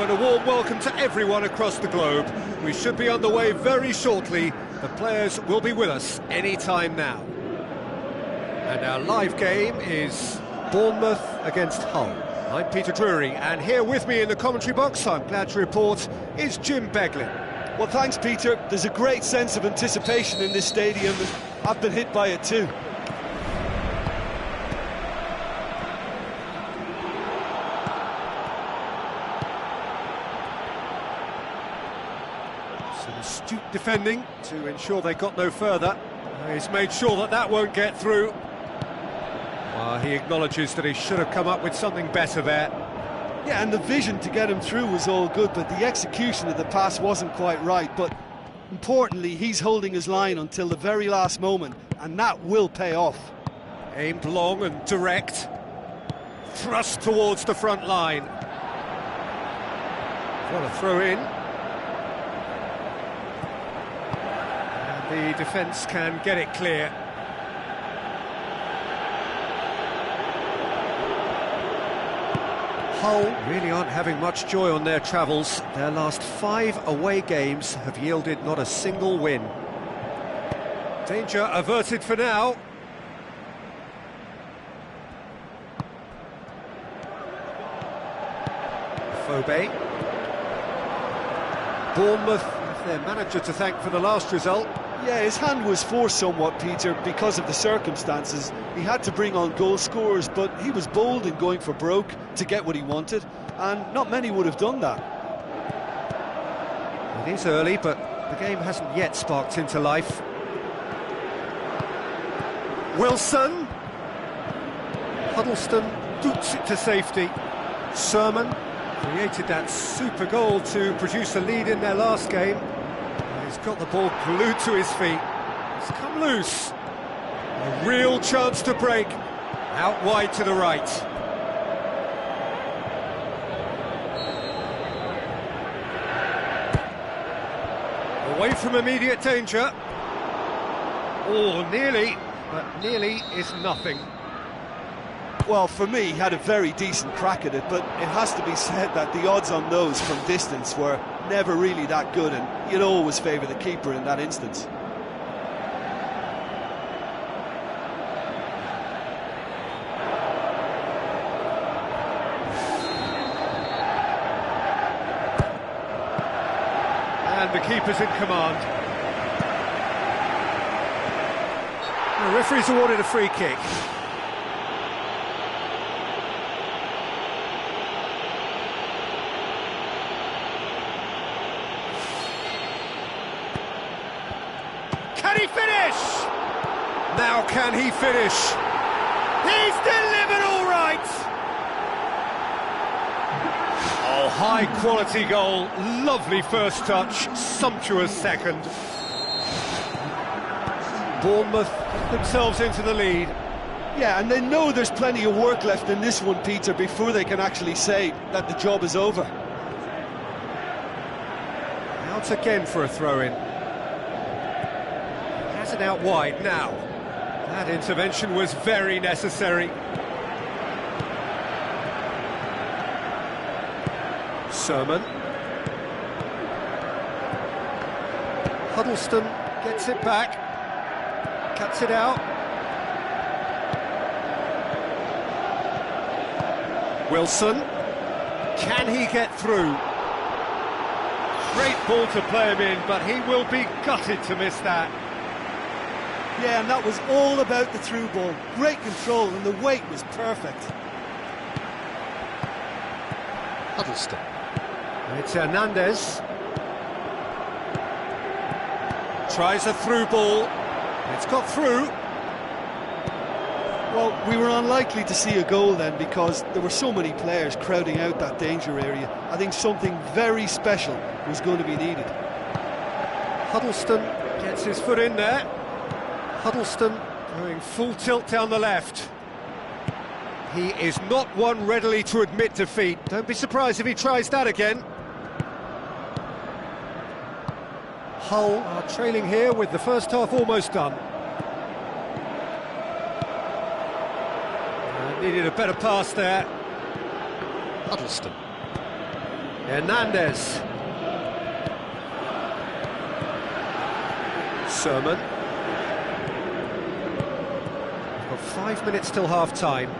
and a warm welcome to everyone across the globe. We should be underway very shortly. The players will be with us any time now. And our live game is Bournemouth against Hull. I'm Peter Drury, and here with me in the commentary box, I'm glad to report, is Jim Beglin. Well, thanks, Peter. There's a great sense of anticipation in this stadium, and I've been hit by it too. Some astute defending to ensure they got no further. He's made sure that that won't get through. He acknowledges that he should have come up with something better there. Yeah, and the vision to get him through was all good, but the execution of the pass wasn't quite right. But importantly, he's holding his line until the very last moment, and that will pay off. Aimed long and direct. Thrust towards the front line. What a throw in. And the defence can get it clear. Hull really aren't having much joy on their travels. Their last 5 away games have yielded not a single win. Danger averted for now. Phobe. Bournemouth have their manager to thank for the last result. Yeah, his hand was forced somewhat, Peter, because of the circumstances. He had to bring on goal scorers, but he was bold in going for broke to get what he wanted, and not many would have done that. It is early, but the game hasn't yet sparked into life. Wilson. Huddleston boots it to safety. Sermon created that super goal to produce a lead in their last game. He's got the ball glued to his feet. It's come loose. A real chance to break. Out wide to the right. Away from immediate danger. Oh, nearly, but nearly is nothing. Well, for me, he had a very decent crack at it, but it has to be said that the odds on those from distance were never really that good, and you'd always favour the keeper in that instance. And the keeper's in command. The referee's awarded a free kick. Can he finish? Now can he finish? He's delivered all right! Oh, high quality goal, lovely first touch, sumptuous second. Bournemouth themselves into the lead. Yeah, and they know there's plenty of work left in this one, Peter, before they can actually say that the job is over. Out again for a throw-in. Has it out wide now. That intervention was very necessary. Sermon. Huddleston gets it back. Cuts it out. Wilson. Can he get through? Great ball to play him in, but he will be gutted to miss that. Yeah, and that was all about the through ball. Great control, and the weight was perfect. Huddleston. It's Hernandez. Tries a through ball. It's got through. Well, we were unlikely to see a goal then because there were so many players crowding out that danger area. I think something very special was going to be needed. Huddleston gets his foot in there. Huddleston going full tilt down the left. He is not one readily to admit defeat. Don't be surprised if he tries that again. Hull are trailing here with the first half almost done. Needed a better pass there. Huddleston. Hernandez. Sermon. We've got 5 minutes till half-time.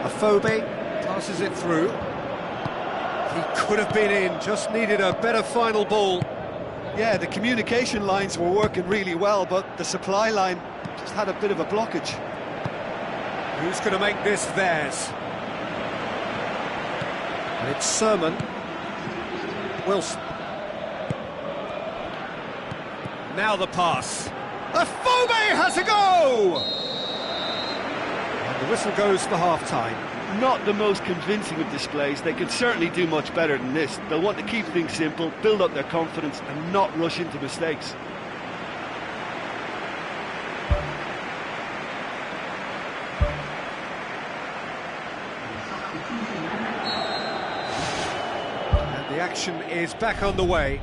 Afobe passes it through. He could have been in, just needed a better final ball. Yeah, the communication lines were working really well, but the supply line just had a bit of a blockage. Who's going to make this theirs? And it's Sermon. Wilson. Now the pass. Afobe has a go! And the whistle goes for half-time. Not the most convincing of displays. They can certainly do much better than this. They'll want to keep things simple, build up their confidence and not rush into mistakes. And the action is back on the way.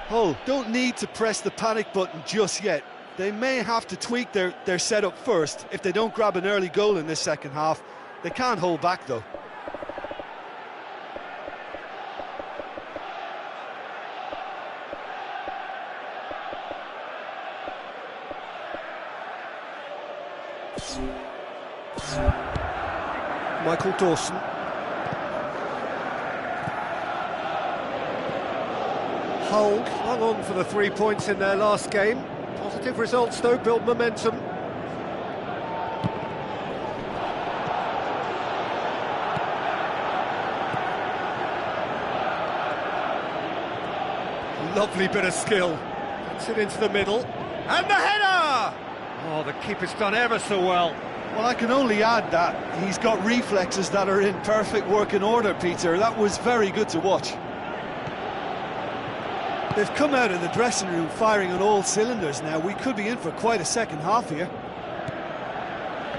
Hull don't need to press the panic button just yet. They may have to tweak their setup first. If they don't grab an early goal in this second half, they can't hold back though. Michael Dawson. Hull hung on for the 3 points in their last game. Positive results though, build momentum. Lovely bit of skill. Gets it into the middle. And the header! Oh, the keeper's done ever so well. Well, I can only add that he's got reflexes that are in perfect working order, Peter. That was very good to watch. They've come out of the dressing room firing on all cylinders now. We could be in for quite a second half here.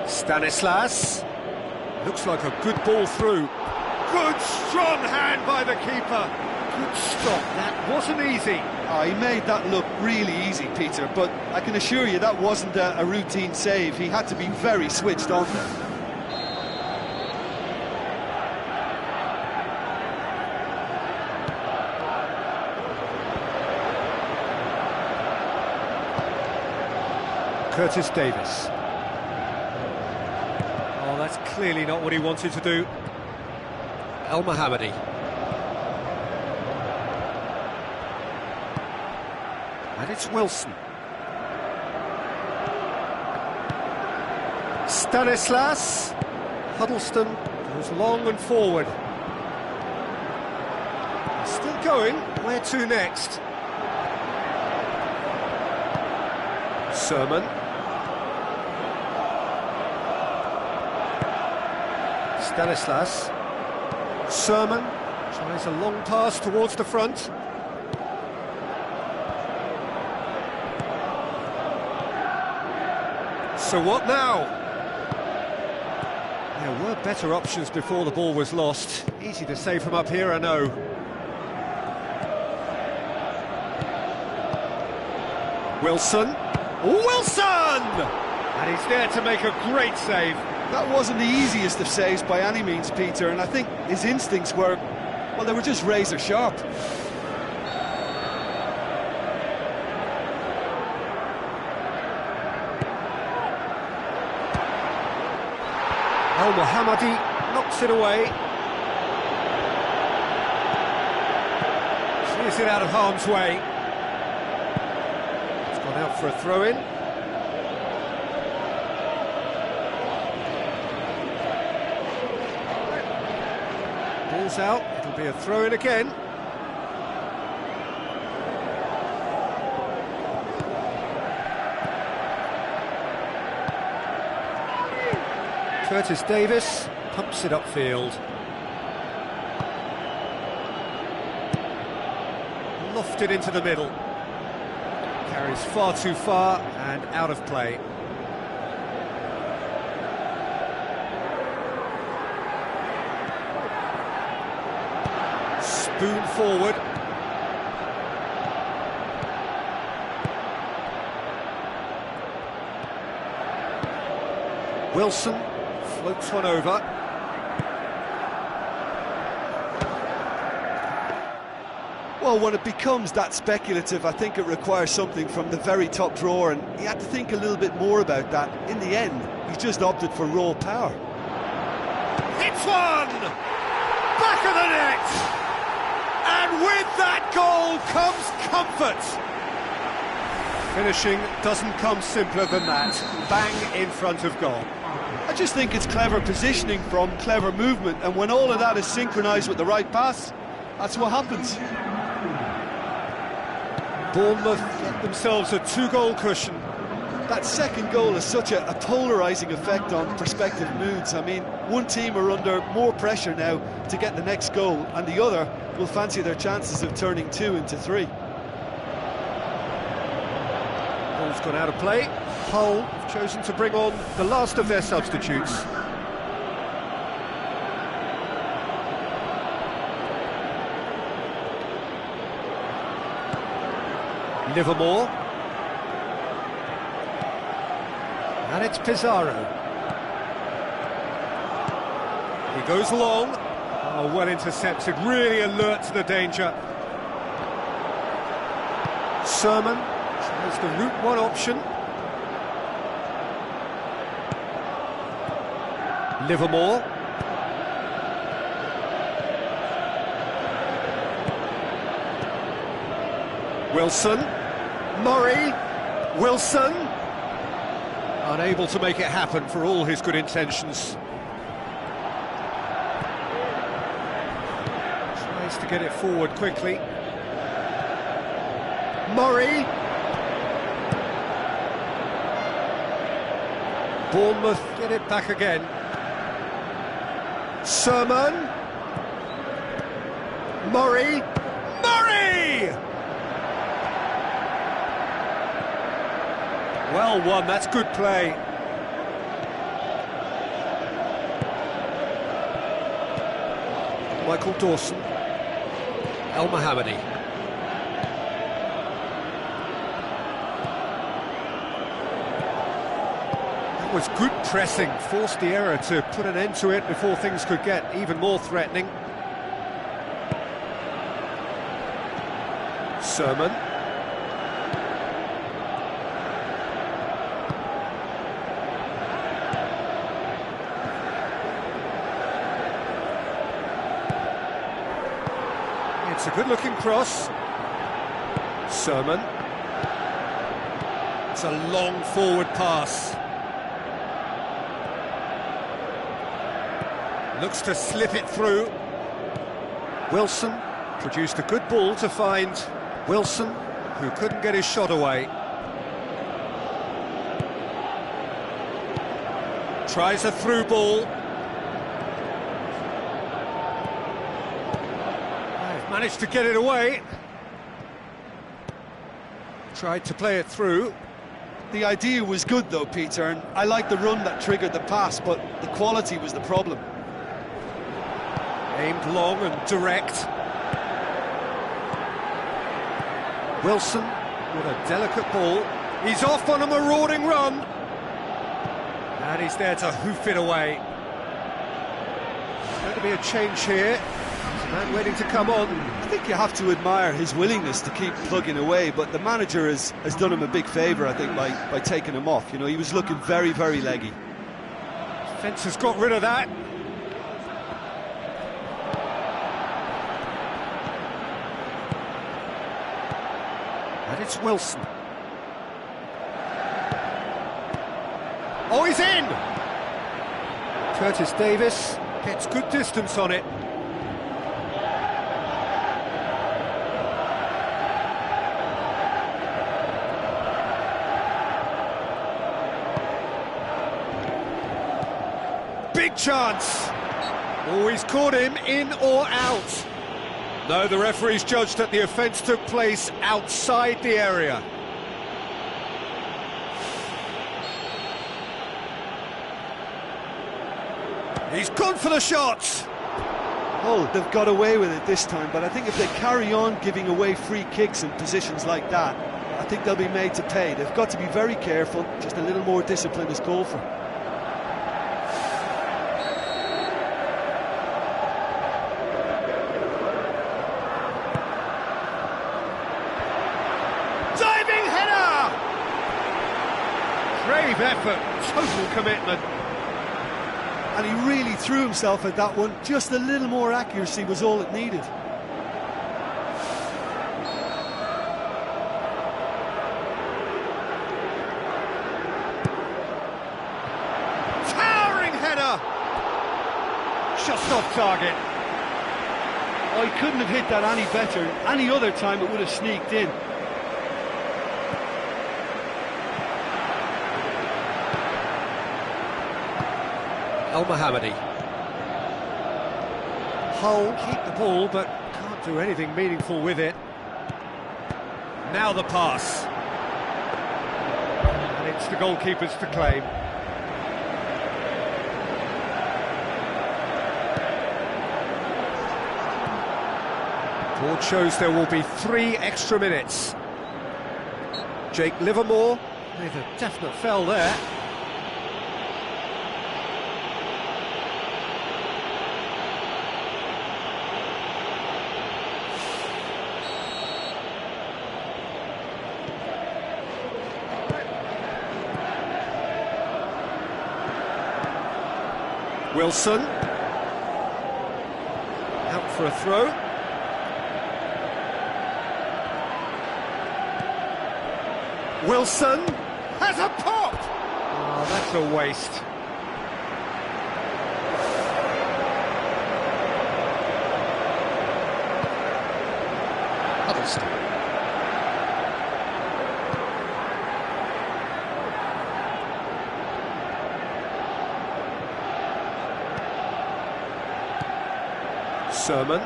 Stanislas. Looks like a good ball through. Good strong hand by the keeper. Good stop, that wasn't easy. Oh, he made that look really easy, Peter, but I can assure you that wasn't a routine save. He had to be very switched on there. Curtis Davis. Oh, that's clearly not what he wanted to do. El Mohammadi. And it's Wilson. Stanislas. Huddleston goes long and forward. Still going. Where to next? Sermon. Stanislas. Sermon tries a long pass towards the front. So what now? There were better options before the ball was lost. Easy to say from up here, I know. Wilson. Wilson! And he's there to make a great save. That wasn't the easiest of saves by any means, Peter, and I think his instincts were, well, they were just razor sharp. El Mohammadi knocks it away. Clears it out of harm's way. It's gone out for a throw-in. Ball's out, it'll be a throw-in again. Curtis Davis pumps it upfield. Lofted into the middle. Carries far too far and out of play. Spoon forward. Wilson floats one over. Well, when it becomes that speculative, I think it requires something from the very top drawer, and he had to think a little bit more about that. In the end, he just opted for raw power. Hits one! Back of the net! And with that goal comes comfort! Finishing doesn't come simpler than that. Bang in front of goal. I just think it's clever positioning from clever movement, and when all of that is synchronised with the right pass, that's what happens. Bournemouth get themselves a 2-goal cushion. That second goal has such a polarising effect on prospective moods. I mean, one team are under more pressure now to get the next goal, and the other will fancy their chances of turning 2 into 3. Ball's gone out of play. Hull have chosen to bring on the last of their substitutes. Livermore. And it's Pizarro. He goes long. Oh, well intercepted, really alert to the danger. Sermon has the route one option. Livermore. Wilson. Murray. Wilson. Unable to make it happen for all his good intentions. Tries to get it forward quickly. Murray. Bournemouth get it back again. Sermon. Murray. Murray! Well won, that's good play. Michael Dawson. El Mohammadi. That was good pressing, forced the error to put an end to it before things could get even more threatening. Sermon. It's a good-looking cross. Sermon. It's a long forward pass. Looks to slip it through. Wilson produced a good ball to find Wilson, who couldn't get his shot away. Tries a through ball. Managed to get it away. Tried to play it through. The idea was good though, Peter, and I like the run that triggered the pass, but the quality was the problem. Aimed long and direct. Wilson with a delicate ball. He's off on a marauding run. And he's there to hoof it away. There's going to be a change here. Man waiting to come on. I think you have to admire his willingness to keep plugging away, but the manager has done him a big favour, I think, by taking him off. You know, he was looking very, very leggy. Defence has got rid of that. And it's Wilson. Oh, he's in! Curtis Davis gets good distance on it. Big chance! Oh, he's caught him in or out. No, the referee's judged that the offence took place outside the area. He's gone for the shot! Oh, they've got away with it this time, but I think if they carry on giving away free kicks in positions like that, I think they'll be made to pay. They've got to be very careful, just a little more discipline is called for. Brave effort, total commitment. And he really threw himself at that one. Just a little more accuracy was all it needed. Towering header! Just off target. Oh, he couldn't have hit that any better. Any other time it would have sneaked in. El-Mohammadi. Hull keep the ball, but can't do anything meaningful with it. Now the pass. And it's the goalkeepers to claim. Board shows there will be 3 extra minutes. Jake Livermore with a definite fell there. Wilson, out for a throw. Wilson has a pop! Oh, that's a waste. Huddleston. Sermon.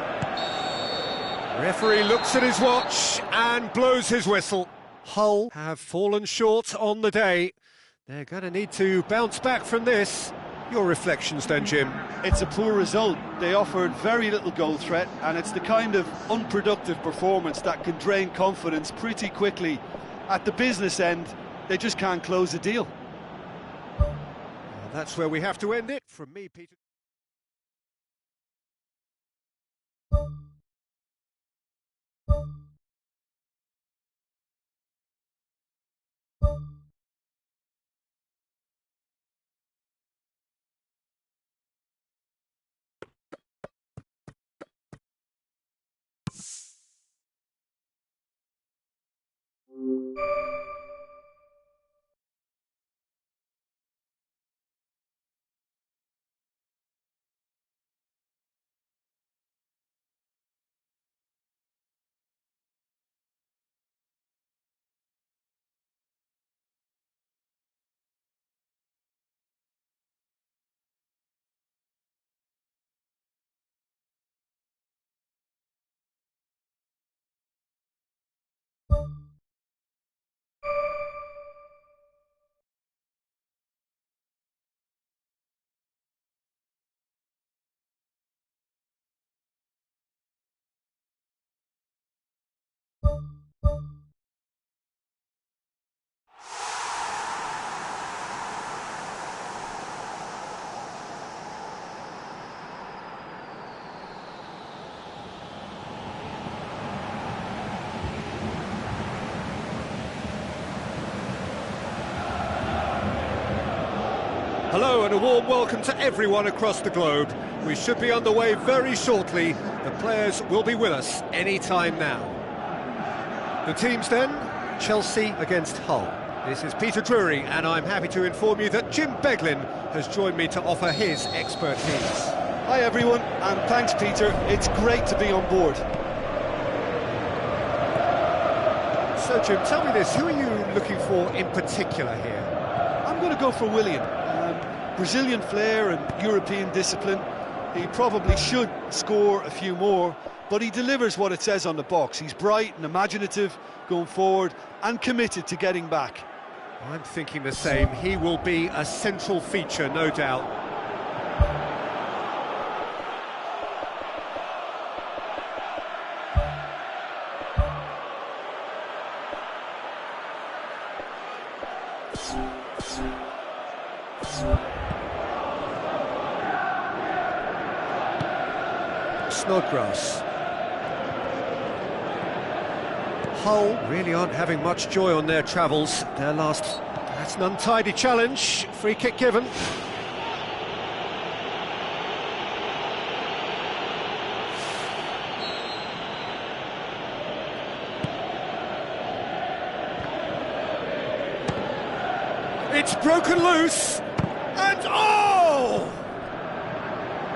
Referee looks at his watch and blows his whistle. Hull have fallen short on the day. They're going to need to bounce back from this. Your reflections then, Jim? It's a poor result. They offered very little goal threat, and it's the kind of unproductive performance that can drain confidence pretty quickly. At the business end, they just can't close a deal. Well, that's where we have to end it. From me, Peter. Hello and a warm welcome to everyone across the globe. We should be underway very shortly. The players will be with us any time now. The teams then, Chelsea against Hull. This is Peter Drury and I'm happy to inform you that Jim Beglin has joined me to offer his expertise. Hi everyone, and thanks Peter. It's great to be on board. So Jim, tell me this, who are you looking for in particular here? I'm going to go for Willian. Brazilian flair and European discipline. He probably should score a few more, but he delivers what it says on the box. He's bright and imaginative going forward and committed to getting back. I'm thinking the same. He will be a central feature, no doubt. Snodgrass. Hull really aren't having much joy on their travels. Their last That's an untidy challenge. Free kick given. It's broken loose, and oh!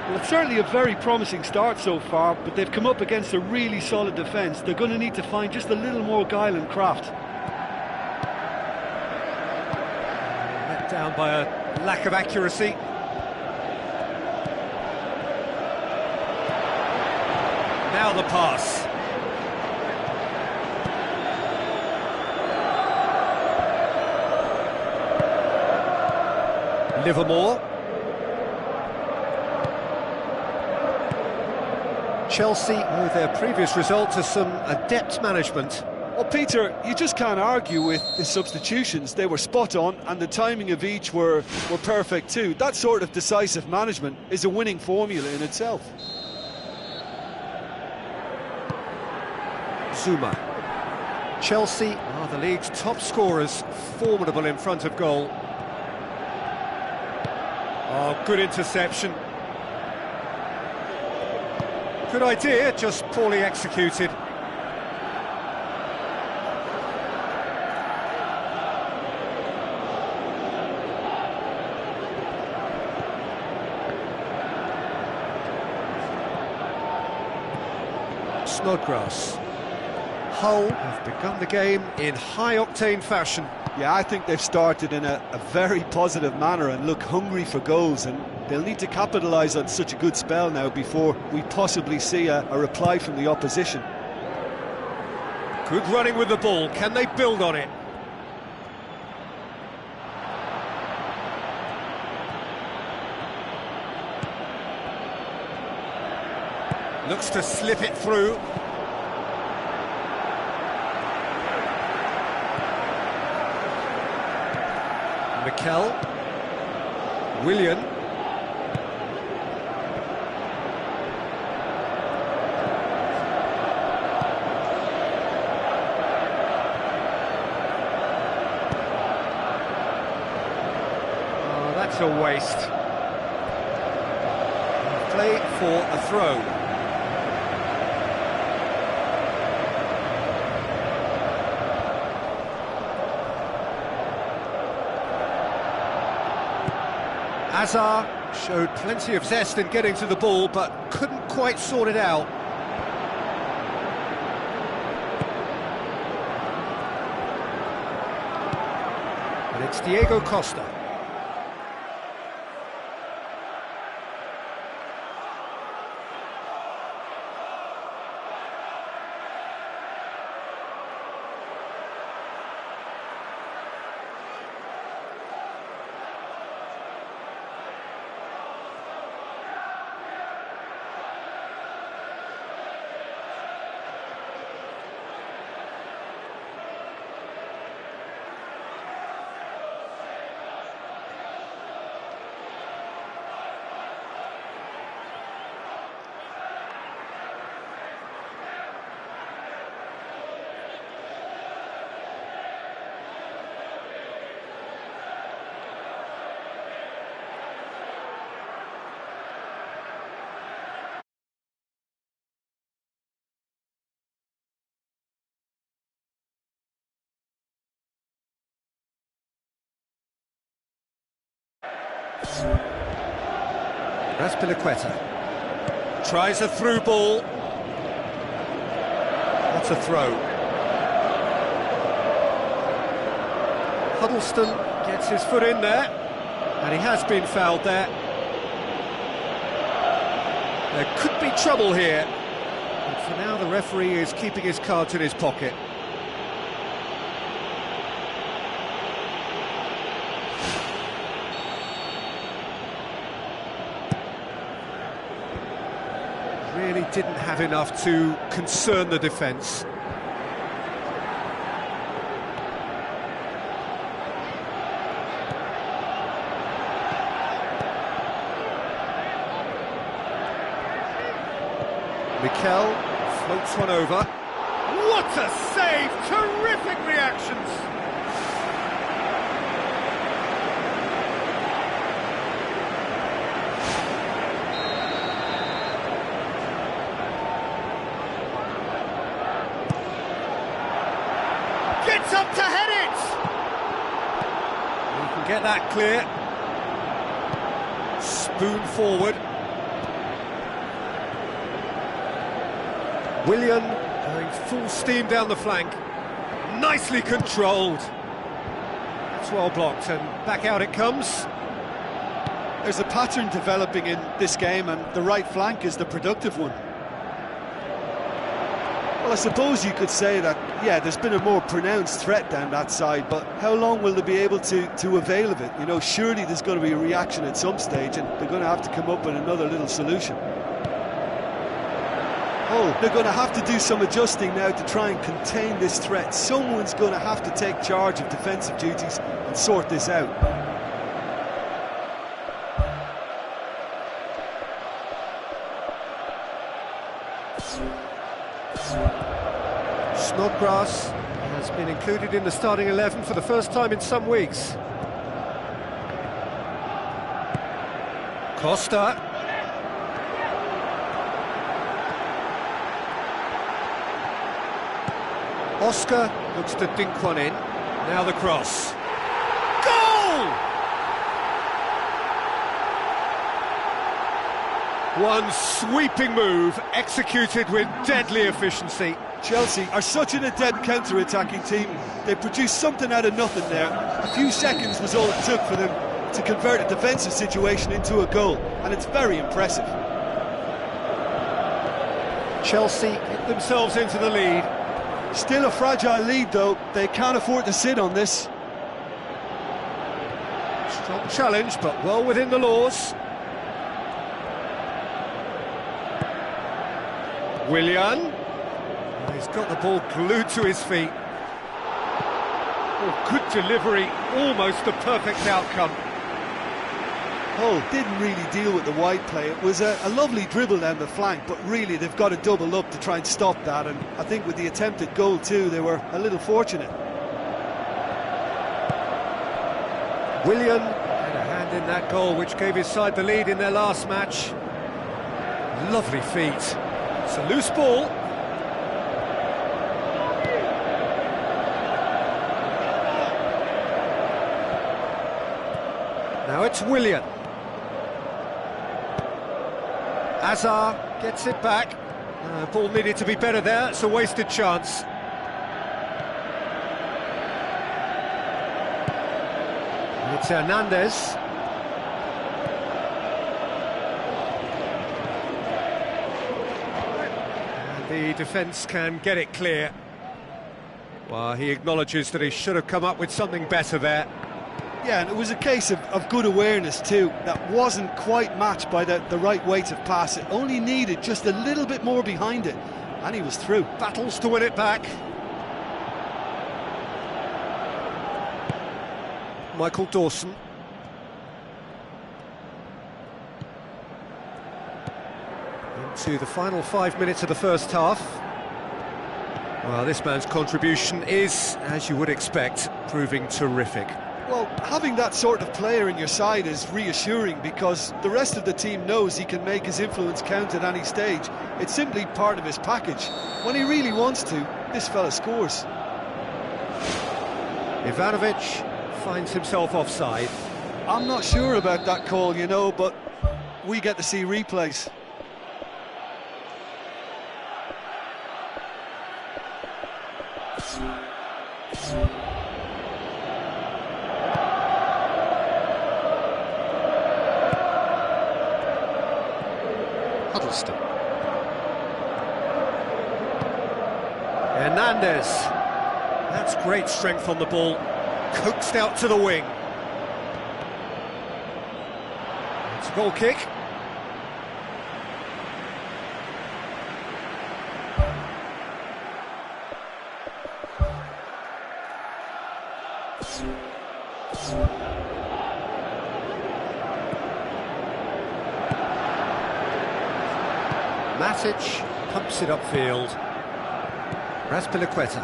Well, it's certainly a very promising start so far, but they've come up against a really solid defence. They're going to need to find just a little more guile and craft. Let down by a lack of accuracy. Now the pass. Livermore. Chelsea owe their previous result to some adept management. Well, Peter, you just can't argue with the substitutions. They were spot on, and the timing of each were perfect too. That sort of decisive management is a winning formula in itself. Zuma. Chelsea are the league's top scorers, formidable in front of goal. Oh, good interception. Good idea, just poorly executed. Snodgrass. Hull have begun the game in high-octane fashion. Yeah, I think they've started in a very positive manner and look hungry for goals, and they'll need to capitalise on such a good spell now before we possibly see a reply from the opposition. Good running with the ball, can they build on it? Looks to slip it through. Mikel. Willian. Oh, that's a waste. Play for a throw. Hazard showed plenty of zest in getting to the ball, but couldn't quite sort it out. And it's Diego Costa. Raspilicueta tries a through ball. That's a throw. Huddleston gets his foot in there, and he has been fouled there. There could be trouble here, but for now the referee is keeping his cards in his pocket. Really didn't have enough to concern the defence. Mikel floats one over. What a save! Terrific reactions! gets up to head it! He can get that clear. Spoon forward. Willian going full steam down the flank. Nicely controlled. That's well blocked, and back out it comes. There's a pattern developing in this game, and the right flank is the productive one. Well, I suppose you could say that, yeah, there's been a more pronounced threat down that side, but how long will they be able to avail of it? You know, surely there's going to be a reaction at some stage, and they're going to have to come up with another little solution. Oh, they're going to have to do some adjusting now to try and contain this threat. Someone's going to have to take charge of defensive duties and sort this out. Snodgrass has been included in the starting 11 for the first time in some weeks. Costa. Oscar looks to dink one in. Now the cross. Goal! One sweeping move, executed with deadly efficiency. Chelsea are such an adept counter-attacking team. They produced something out of nothing there. A few seconds was all it took for them to convert a defensive situation into a goal, and it's very impressive. Chelsea get themselves into the lead. Still a fragile lead, though. They can't afford to sit on this. Strong challenge, but well within the laws. Willian. He's got the ball glued to his feet. Oh, good delivery, almost the perfect outcome. Hull didn't really deal with the wide play. It was a lovely dribble down the flank, but really they've got to double up to try and stop that, and I think with the attempted goal too, they were a little fortunate. Willian had a hand in that goal, which gave his side the lead in their last match. Lovely feet. It's a loose ball. Now it's Willian. Azar gets it back. Ball needed to be better there. It's a wasted chance. It's Hernandez. And the defence can get it clear. Well, he acknowledges that he should have come up with something better there. Yeah, and it was a case of good awareness too. That wasn't quite matched by the right weight of pass. It only needed just a little bit more behind it, and he was through. Battles to win it back. Michael Dawson. Into the final 5 minutes of the first half. Well, this man's contribution is, as you would expect, proving terrific. Well, having that sort of player in your side is reassuring because the rest of the team knows he can make his influence count at any stage. It's simply part of his package. When he really wants to, this fella scores. Ivanovic finds himself offside. I'm not sure about that call, you know, but we get to see replays. Huddleston. Hernandez. That's great strength on the ball. Coaxed out to the wing. It's a goal kick. Matic pumps it upfield. Raspilicueta.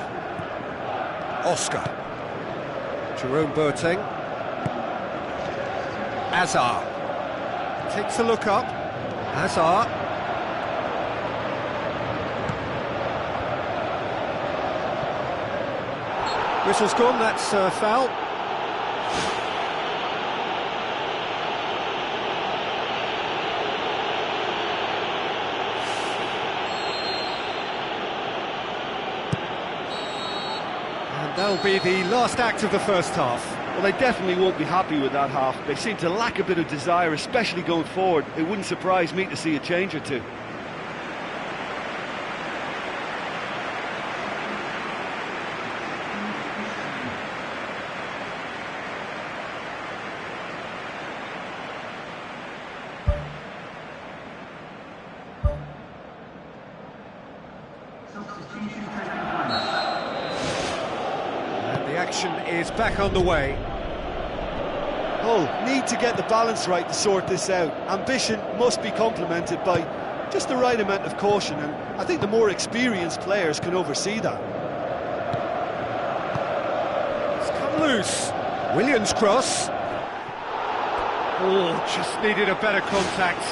Oscar. Jerome Boateng. Azar. Takes a look up. Azar. Whistle's gone, that's foul. And that'll be the last act of the first half. Well, they definitely won't be happy with that half. They seem to lack a bit of desire, especially going forward. It wouldn't surprise me to see a change or two. And the action is back on the way. Hull need to get the balance right to sort this out. Ambition must be complemented by just the right amount of caution, and I think the more experienced players can oversee that. It's come loose. Williams' cross. Oh, just needed a better contact.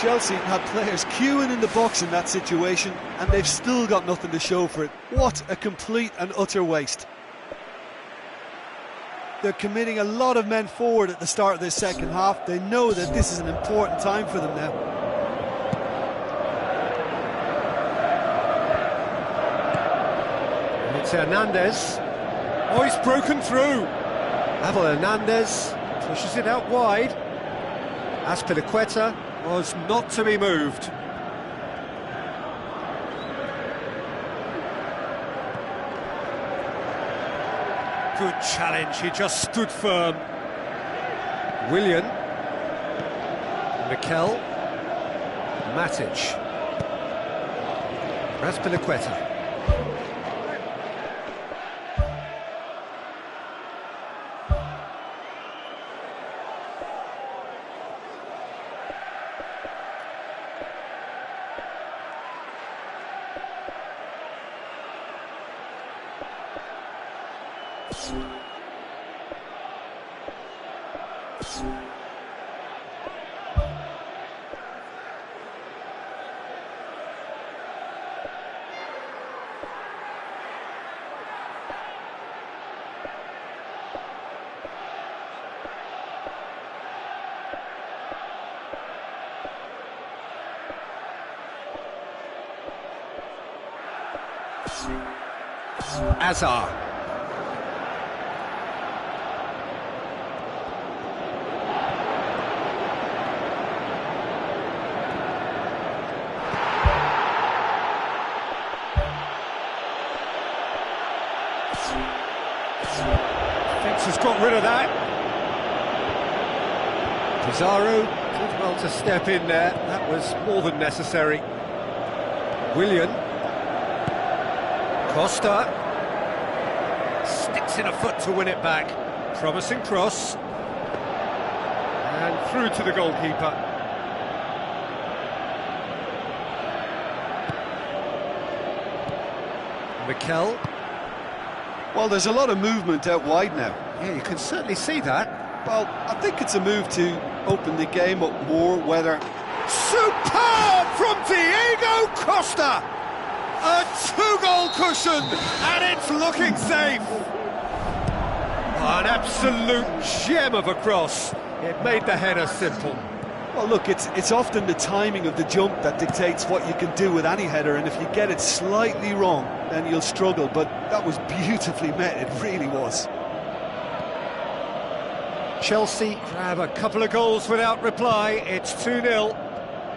Chelsea had players queuing in the box in that situation, and they've still got nothing to show for it. What a complete and utter waste. They're committing a lot of men forward at the start of this second half. They know that this is an important time for them now. It's Hernandez. Oh, he's broken through. Abel Hernandez pushes it out wide. Azpilicueta was not to be moved. Good challenge, he just stood firm. Willian. Mikel. Matic. Azpilicueta. Azar. Fence has got rid of that. Pizarro did well to step in there. That was more than necessary. Willian. Costa sticks in a foot to win it back. Promising cross. And through to the goalkeeper. Mikel. Well, there's a lot of movement out wide now. Yeah, you can certainly see that. Well, I think it's a move to open the game up more, whether... Superb from Diego Costa! A two-goal cushion, and it's looking safe. An absolute gem of a cross. It made the header simple. Well, look, it's often the timing of the jump that dictates what you can do with any header, and if you get it slightly wrong, then you'll struggle, but that was beautifully met, it really was. Chelsea grab a couple of goals without reply, it's 2-0.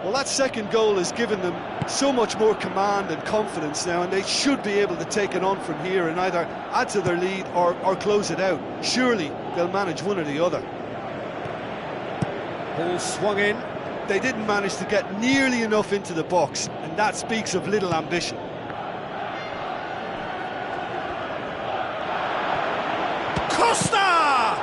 Well, that second goal has given them so much more command and confidence now, and they should be able to take it on from here and either add to their lead or close it out. Surely they'll manage one or the other. Ball swung in. They didn't manage to get nearly enough into the box, and that speaks of little ambition. Costa!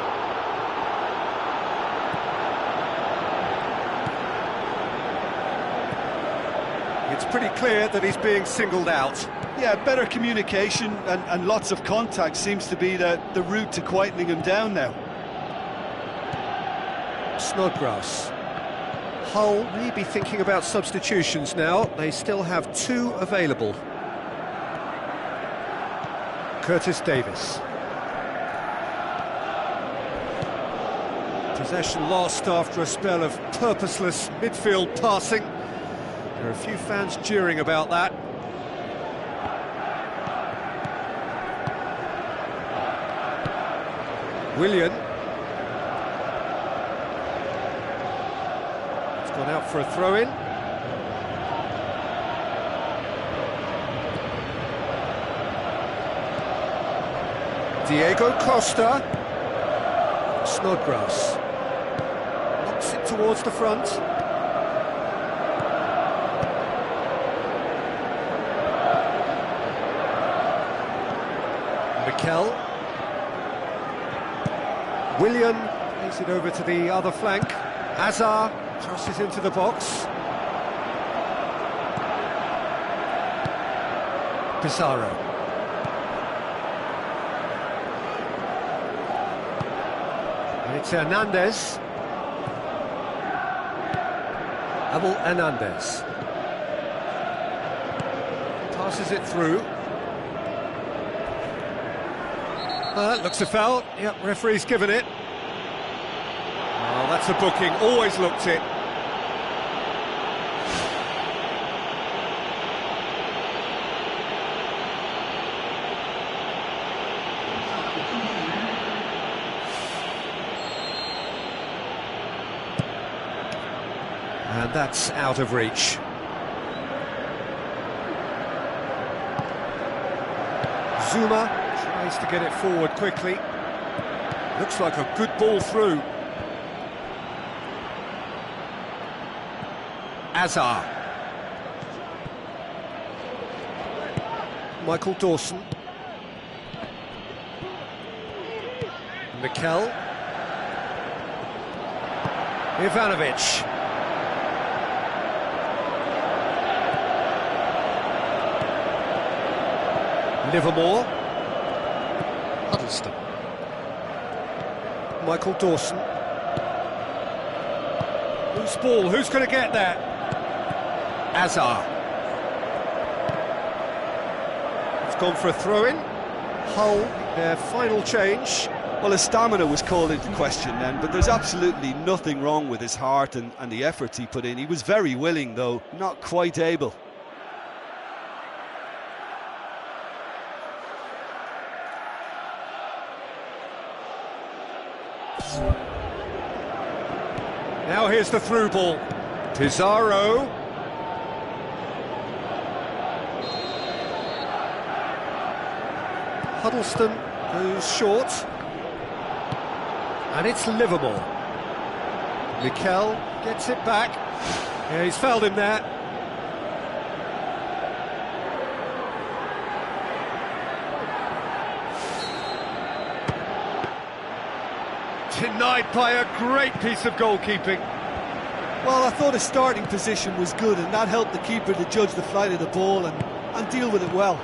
It's pretty clear that he's being singled out. Yeah, better communication and lots of contact seems to be the route to quietening him down now. Snodgrass. Hull may be thinking about substitutions now. They still have two available. Curtis Davis. Possession lost after a spell of purposeless midfield passing. There are a few fans jeering about that. Willian. It's gone out for a throw-in. Diego Costa. Snodgrass. Knocks it towards the front. Mikel. Willian plays it over to the other flank. Hazard crosses into the box. Pizarro. And it's Hernandez. Abel Hernandez. Passes it through. That looks a foul. Yep, referee's given it. Oh, that's a booking. Always looked it. And that's out of reach. Zuma tries to get it forward quickly. Looks like a good ball through. Hazard. Michael Dawson. Mikel. Ivanovic. Livermore. Huddleston. Michael Dawson. Loose ball, who's going to get that? Hazard. It's gone for a throw-in. Hull, their final change. Well, his stamina was called into question then, but there's absolutely nothing wrong with his heart and the efforts he put in. He was very willing, though, not quite able. Now here's the through ball. Pizarro. Huddleston goes short. And it's Livermore. Mikel gets it back. Yeah, he's fouled him there. Denied by a great piece of goalkeeping. Well, I thought his starting position was good, and that helped the keeper to judge the flight of the ball and deal with it well.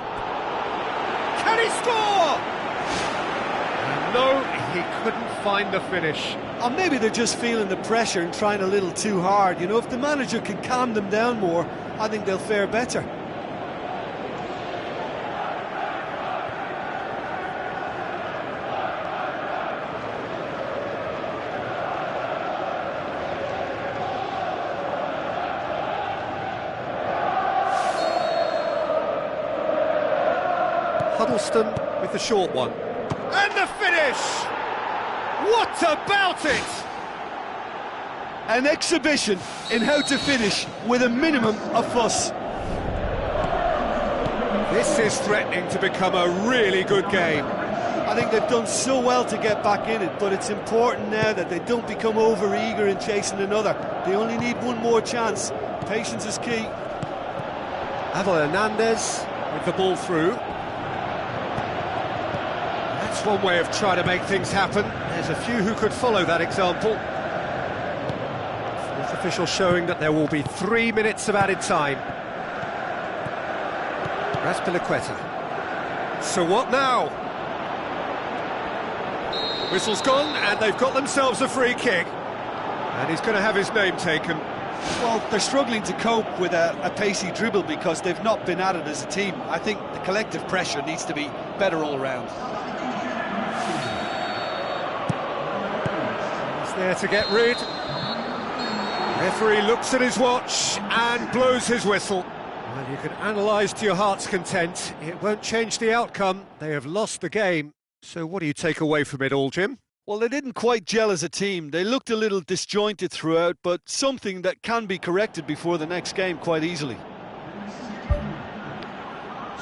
Can he score? No, he couldn't find the finish. Or maybe they're just feeling the pressure and trying a little too hard. You know, if the manager can calm them down more, I think they'll fare better. Huddleston with the short one. And the finish! What about it? An exhibition in how to finish with a minimum of fuss. This is threatening to become a really good game. I think they've done so well to get back in it, but it's important now that they don't become over-eager in chasing another. They only need one more chance. Patience is key. Abel Hernandez with the ball through. That's one way of trying to make things happen. There's a few who could follow that example. Fourth official showing that there will be 3 minutes of added time. Raspilicueta. So what now? Whistle's gone, and they've got themselves a free kick. And he's going to have his name taken. Well, they're struggling to cope with a pacey dribble because they've not been at it as a team. I think the collective pressure needs to be better all around. He's there to get rid. Referee looks at his watch and blows his whistle. Well, you can analyse to your heart's content. It won't change the outcome. They have lost the game. So what do you take away from it all, Jim? Well, they didn't quite gel as a team. They looked a little disjointed throughout, but something that can be corrected before the next game quite easily.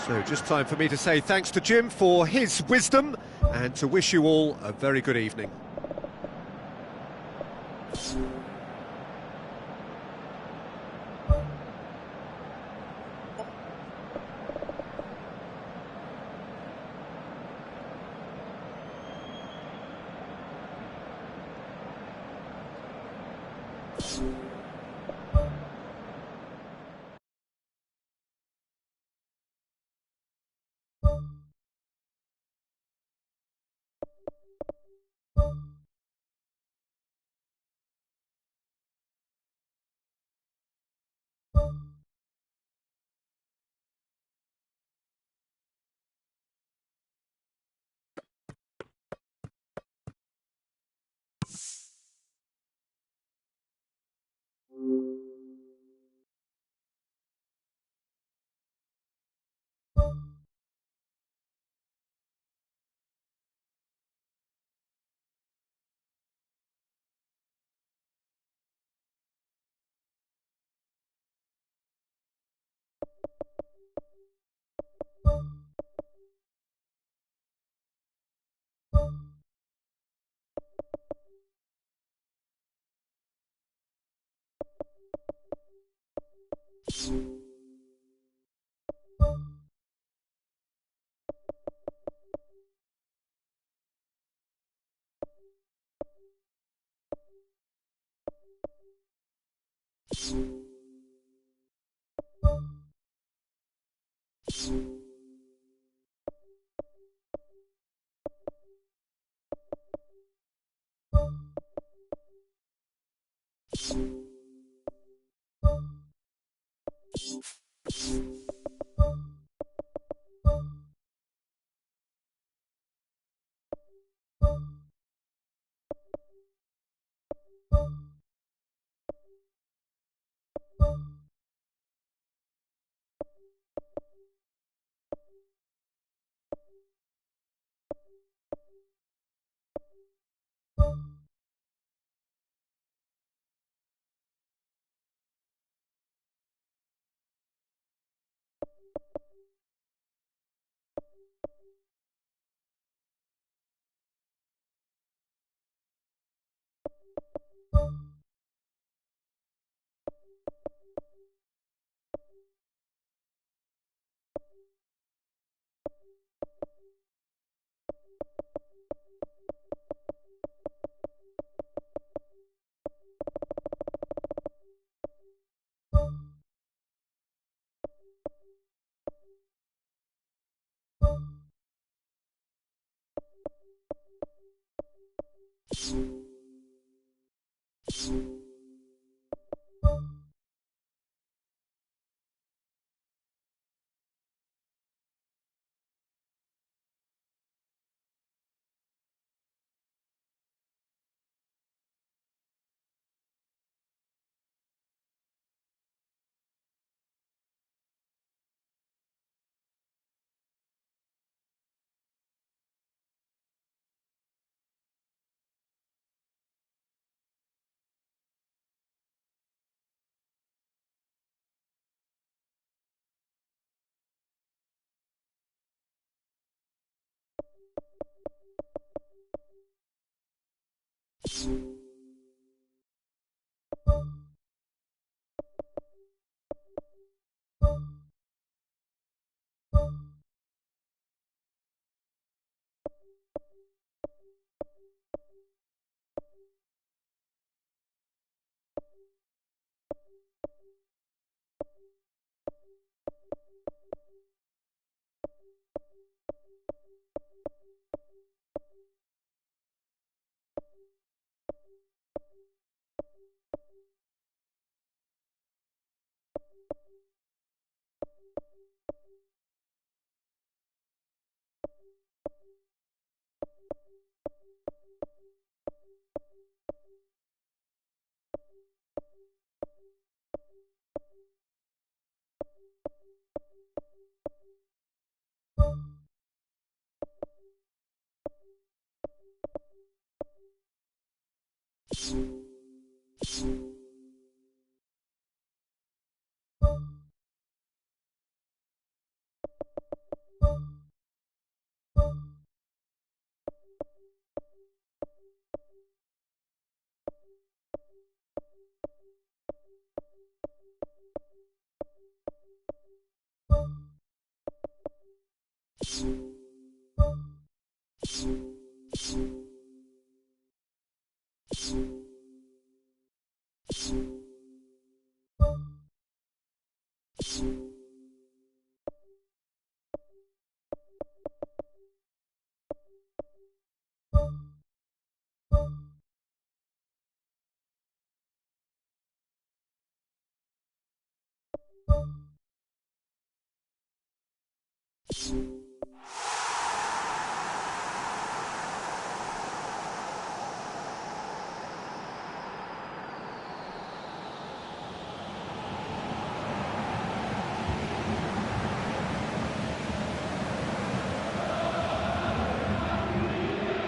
So just time for me to say thanks to Jim for his wisdom and to wish you all a very good evening.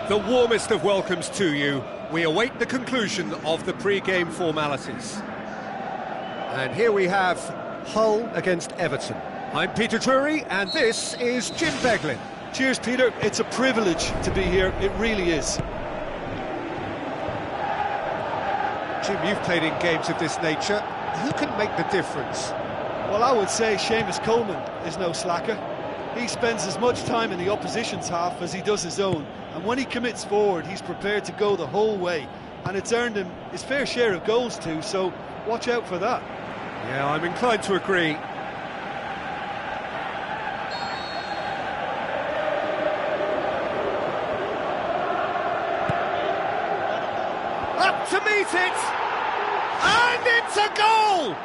The warmest of welcomes to you. We await the conclusion of the pre-game formalities. And here we have Hull against Everton. I'm Peter Drury, and this is Jim Beglin. Cheers, Peter. It's a privilege to be here. It really is. Jim, you've played in games of this nature. Who can make the difference? Well, I would say Seamus Coleman is no slacker. He spends as much time in the opposition's half as he does his own. And when he commits forward, he's prepared to go the whole way. And it's earned him his fair share of goals too, so watch out for that. Yeah, I'm inclined to agree. Up to meet it! And it's a goal!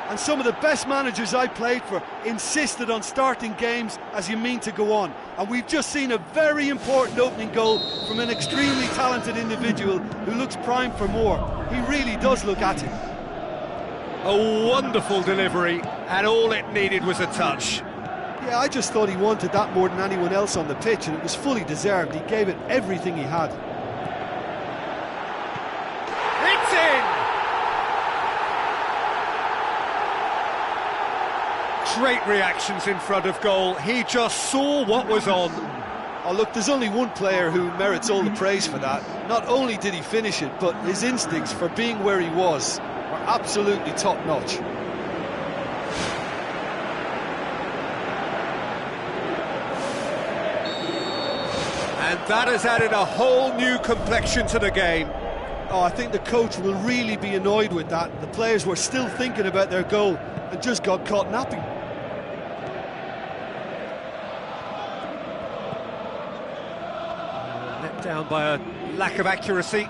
And some of the best managers I played for insisted on starting games as you mean to go on. And we've just seen a very important opening goal from an extremely talented individual who looks primed for more. He really does look at it. A wonderful delivery, and all it needed was a touch. Yeah, I just thought he wanted that more than anyone else on the pitch, and it was fully deserved. He gave it everything he had. It's in! Great reactions in front of goal. He just saw what was on. Oh, look, there's only one player who merits all the praise for that. Not only did he finish it, but his instincts for being where he was were absolutely top-notch. And that has added a whole new complexion to the game. Oh, I think the coach will really be annoyed with that. The players were still thinking about their goal and just got caught napping. Let down by a lack of accuracy.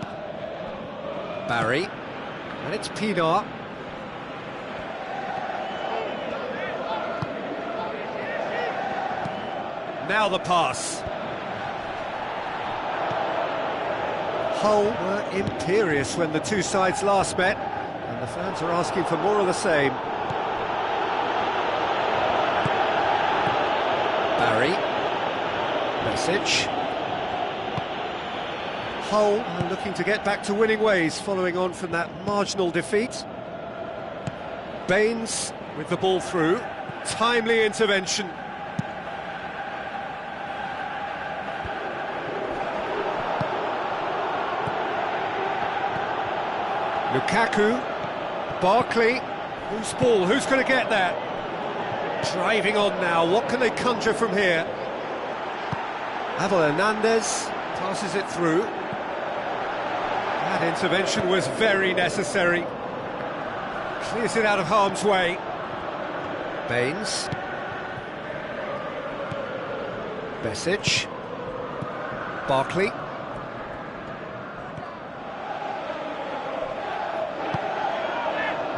Barry. And it's Pinar. Now the pass. Hull were imperious when the two sides last met, and the fans are asking for more of the same. Barry. Message. Hull are looking to get back to winning ways following on from that marginal defeat. Baines with the ball through. Timely intervention. Lukaku, Barkley, whose ball, who's going to get that? Driving on now, what can they conjure from here? Abel Hernandez passes it through. That intervention was very necessary. Clears it out of harm's way. Baines. Besic. Barkley.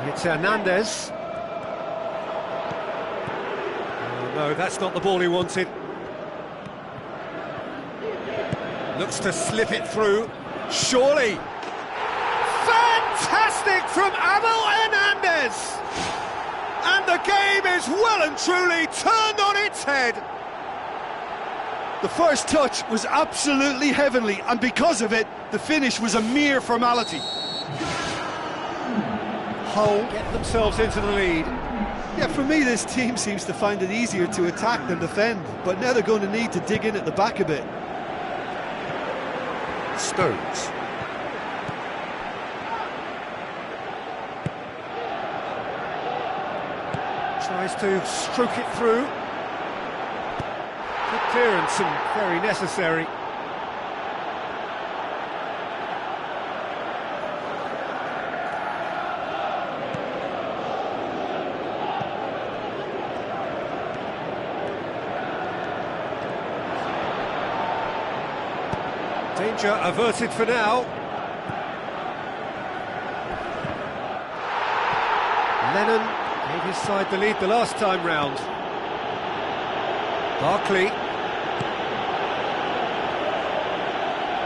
It's Hernandez. Oh, no, that's not the ball he wanted. Looks to slip it through. Surely. Fantastic from Abel Hernandez! And the game is well and truly turned on its head. The first touch was absolutely heavenly, and because of it, the finish was a mere formality. Hull get themselves into the lead. Yeah, for me, this team seems to find it easier to attack than defend, but now they're going to need to dig in at the back a bit. Stones. Tries to stroke it through. Good clearance and very necessary. Danger averted for now. Lennon gave his side the lead the last time round. Barkley.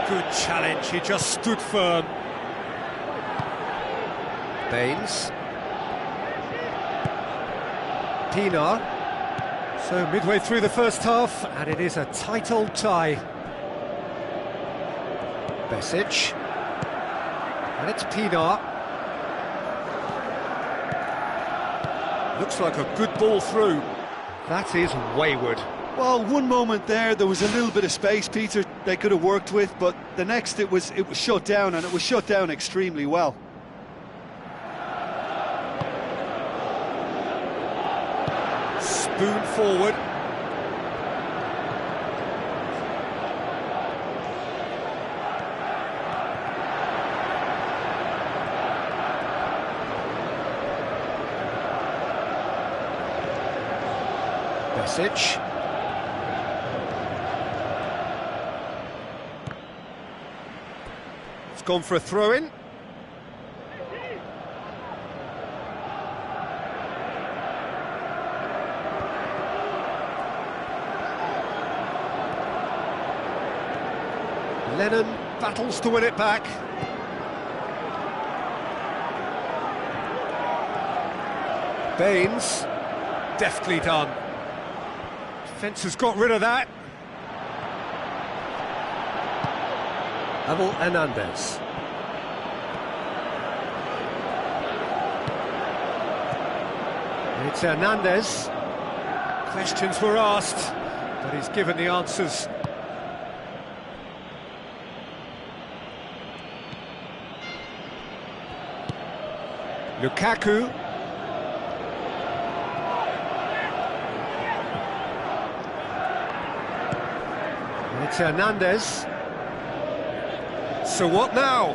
Good challenge, he just stood firm. Baines. Pienaar. So midway through the first half, and it is a tight old tie. Besic, and it's Pienaar. Looks like a good ball through. That is wayward. Well, one moment there was a little bit of space, Peter, they could have worked with, but the next it was shut down, and it was shut down extremely well. Spoon forward. Besic. It's gone for a throw-in. Lennon battles to win it back. Baines, deftly done. Defence has got rid of that. Abel Hernandez. It's Hernandez. Questions were asked, but he's given the answers. Lukaku. It's Hernandez. So what now?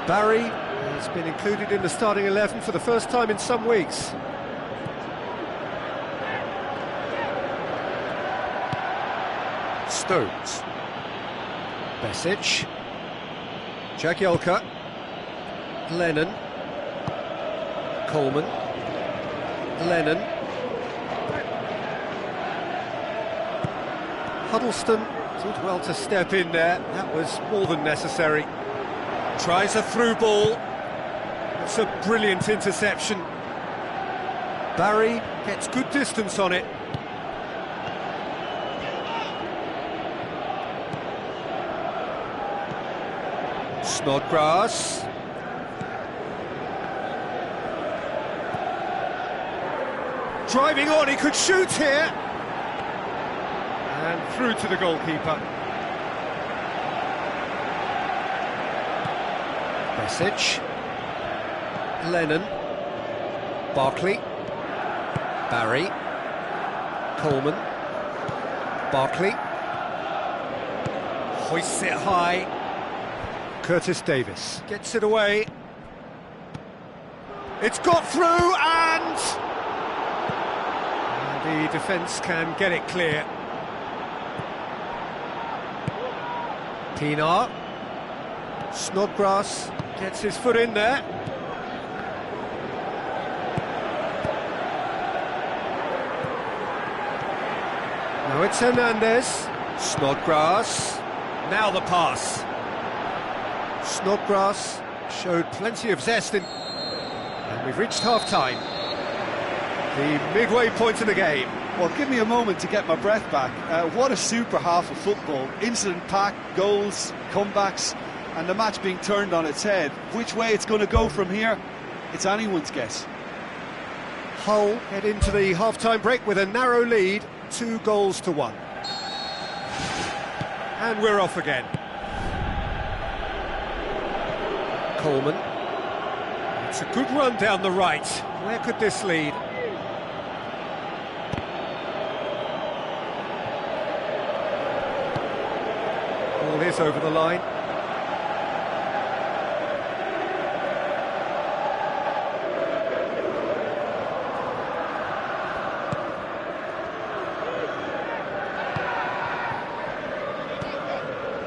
Barry has been included in the starting 11 for the first time in some weeks. Stones. Besic. Jagielka. Lennon. Coleman. Lennon. Huddleston did well to step in there, that was more than necessary. Tries a through ball, it's a brilliant interception. Barry gets good distance on it. Snodgrass. Driving on, he could shoot here. And through to the goalkeeper. Besic. Lennon. Barkley. Barry. Coleman. Barkley. Hoists it high. Curtis Davis gets it away. It's got through and the defence can get it clear. Pienaar. Snodgrass gets his foot in there. Now it's Hernandez. Snodgrass. Now the pass. Snodgrass showed plenty of zest in... And we've reached half-time. The midway point of the game. Well, give me a moment to get my breath back. What a super half of football. Incident-packed, goals, comebacks, and the match being turned on its head. Which way it's going to go from here, it's anyone's guess. Hull head into the half-time break with a narrow lead, 2-1. And we're off again. Coleman. It's a good run down the right. Where could this lead? Ball is over the line.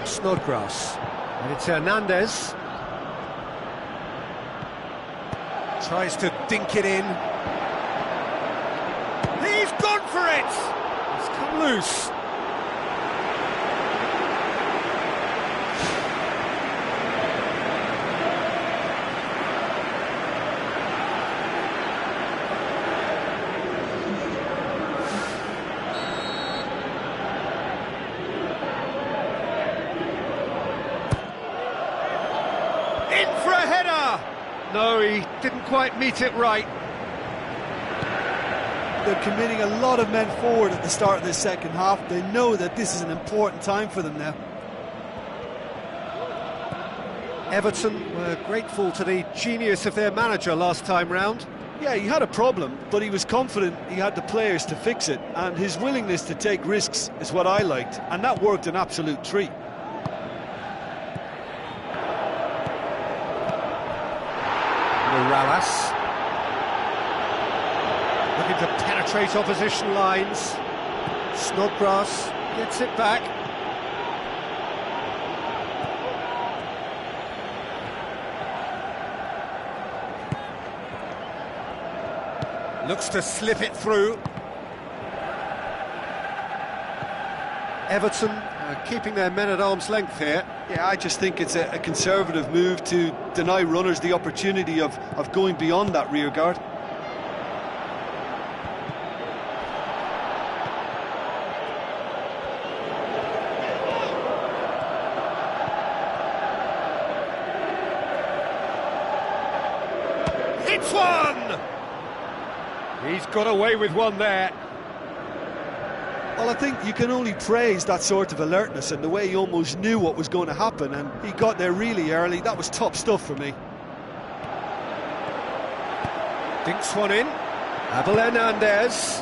Snodgrass. And it's Hernandez. Tries to dink it in. He's gone for it! It's come loose. In for a header! No, he didn't quite meet it right. They're committing a lot of men forward at the start of this second half. They know that this is an important time for them now. Everton were grateful to the genius of their manager last time round. Yeah, he had a problem, but he was confident he had the players to fix it, and his willingness to take risks is what I liked, and that worked an absolute treat. Morales. Looking to penetrate opposition lines. Snodgrass gets it back. Looks to slip it through. Everton keeping their men at arm's length here. Yeah, I just think it's a conservative move to deny runners the opportunity of going beyond that rear guard. It's one! He's got away with one there. Well, I think you can only praise that sort of alertness and the way he almost knew what was going to happen, and he got there really early. That was top stuff for me. Dinks one in. Abel Hernandez.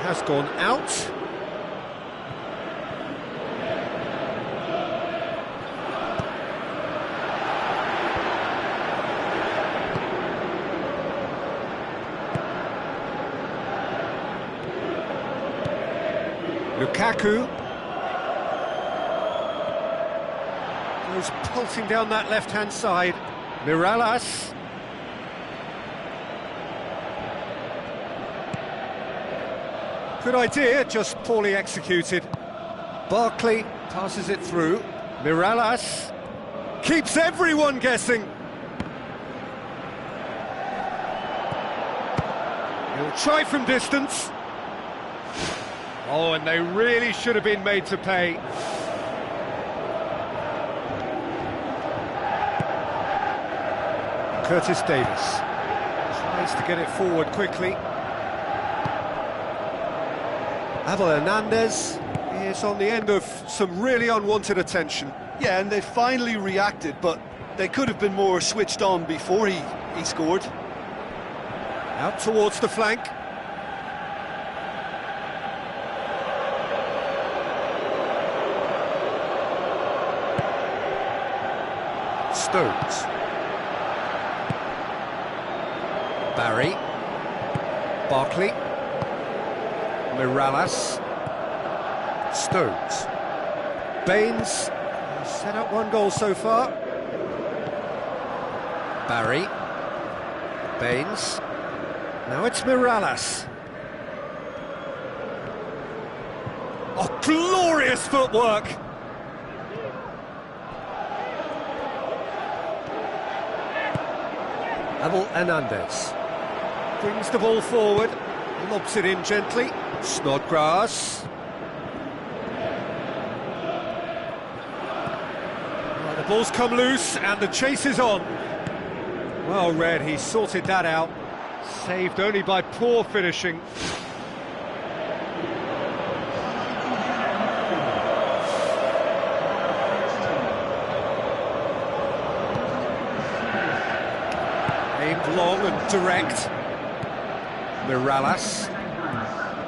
Has gone out. Lukaku goes pulsing down that left-hand side. Morales. Good idea, just poorly executed. Barkley passes it through. Morales keeps everyone guessing. He'll try from distance. Oh, and they really should have been made to pay. Curtis Davis tries to get it forward quickly. Abel Hernandez is on the end of some really unwanted attention. Yeah, and they finally reacted, but they could have been more switched on before he scored. Out towards the flank. Stones. Barry. Barkley. Morales. Stones. Baines set up one goal so far. Barry. Baines. Now it's Morales. Oh, glorious footwork! Abel Hernandez brings the ball forward, lobs it in gently. Snodgrass. Well, the ball's come loose and the chase is on. Well read, he sorted that out. Saved only by poor finishing. Aimed long and direct. Mirallas.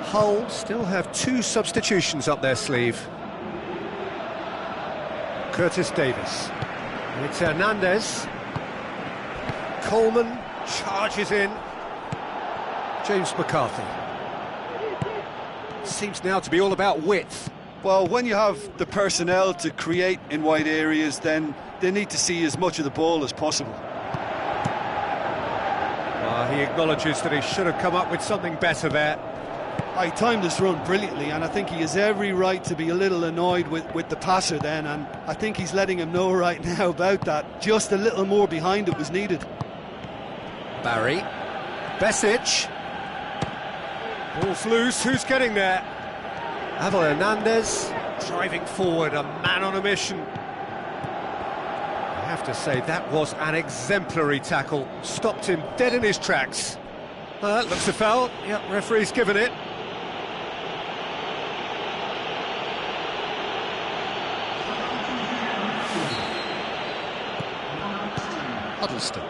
Hull still have 2 substitutions up their sleeve. Curtis Davis. It's Hernandez. Coleman charges in. James McCarthy. Seems now to be all about width. Well, when you have the personnel to create in wide areas, then they need to see as much of the ball as possible. He acknowledges that he should have come up with something better there. He timed this run brilliantly, and I think he has every right to be a little annoyed with the passer then, and I think he's letting him know right now about that. Just a little more behind it was needed. Barry. Besic. Ball's loose, who's getting there? Abel Hernandez driving forward, a man on a mission. I have to say, that was an exemplary tackle. Stopped him dead in his tracks. Looks a foul. Yep, referee's given it. Huddleston.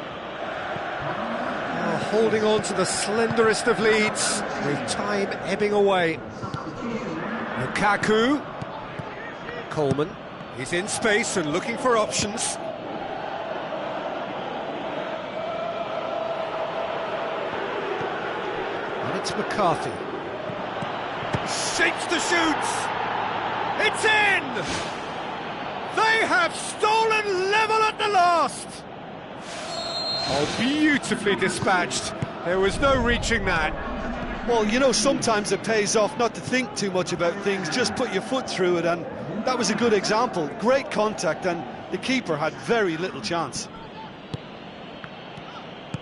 Holding on to the slenderest of leads, with time ebbing away. Lukaku. Coleman. He's in space and looking for options. And it's McCarthy. Shapes the shoots! It's in! They have stolen level at the last! Oh, beautifully dispatched. There was no reaching that. Well, you know, sometimes it pays off not to think too much about things, just put your foot through it, and that was a good example. Great contact, and the keeper had very little chance.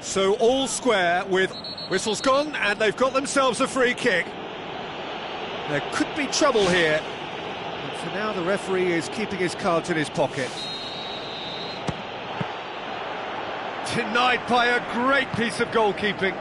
So all square with whistles gone, and they've got themselves a free kick. There could be trouble here. But for now, the referee is keeping his cards in his pocket. Denied by a great piece of goalkeeping.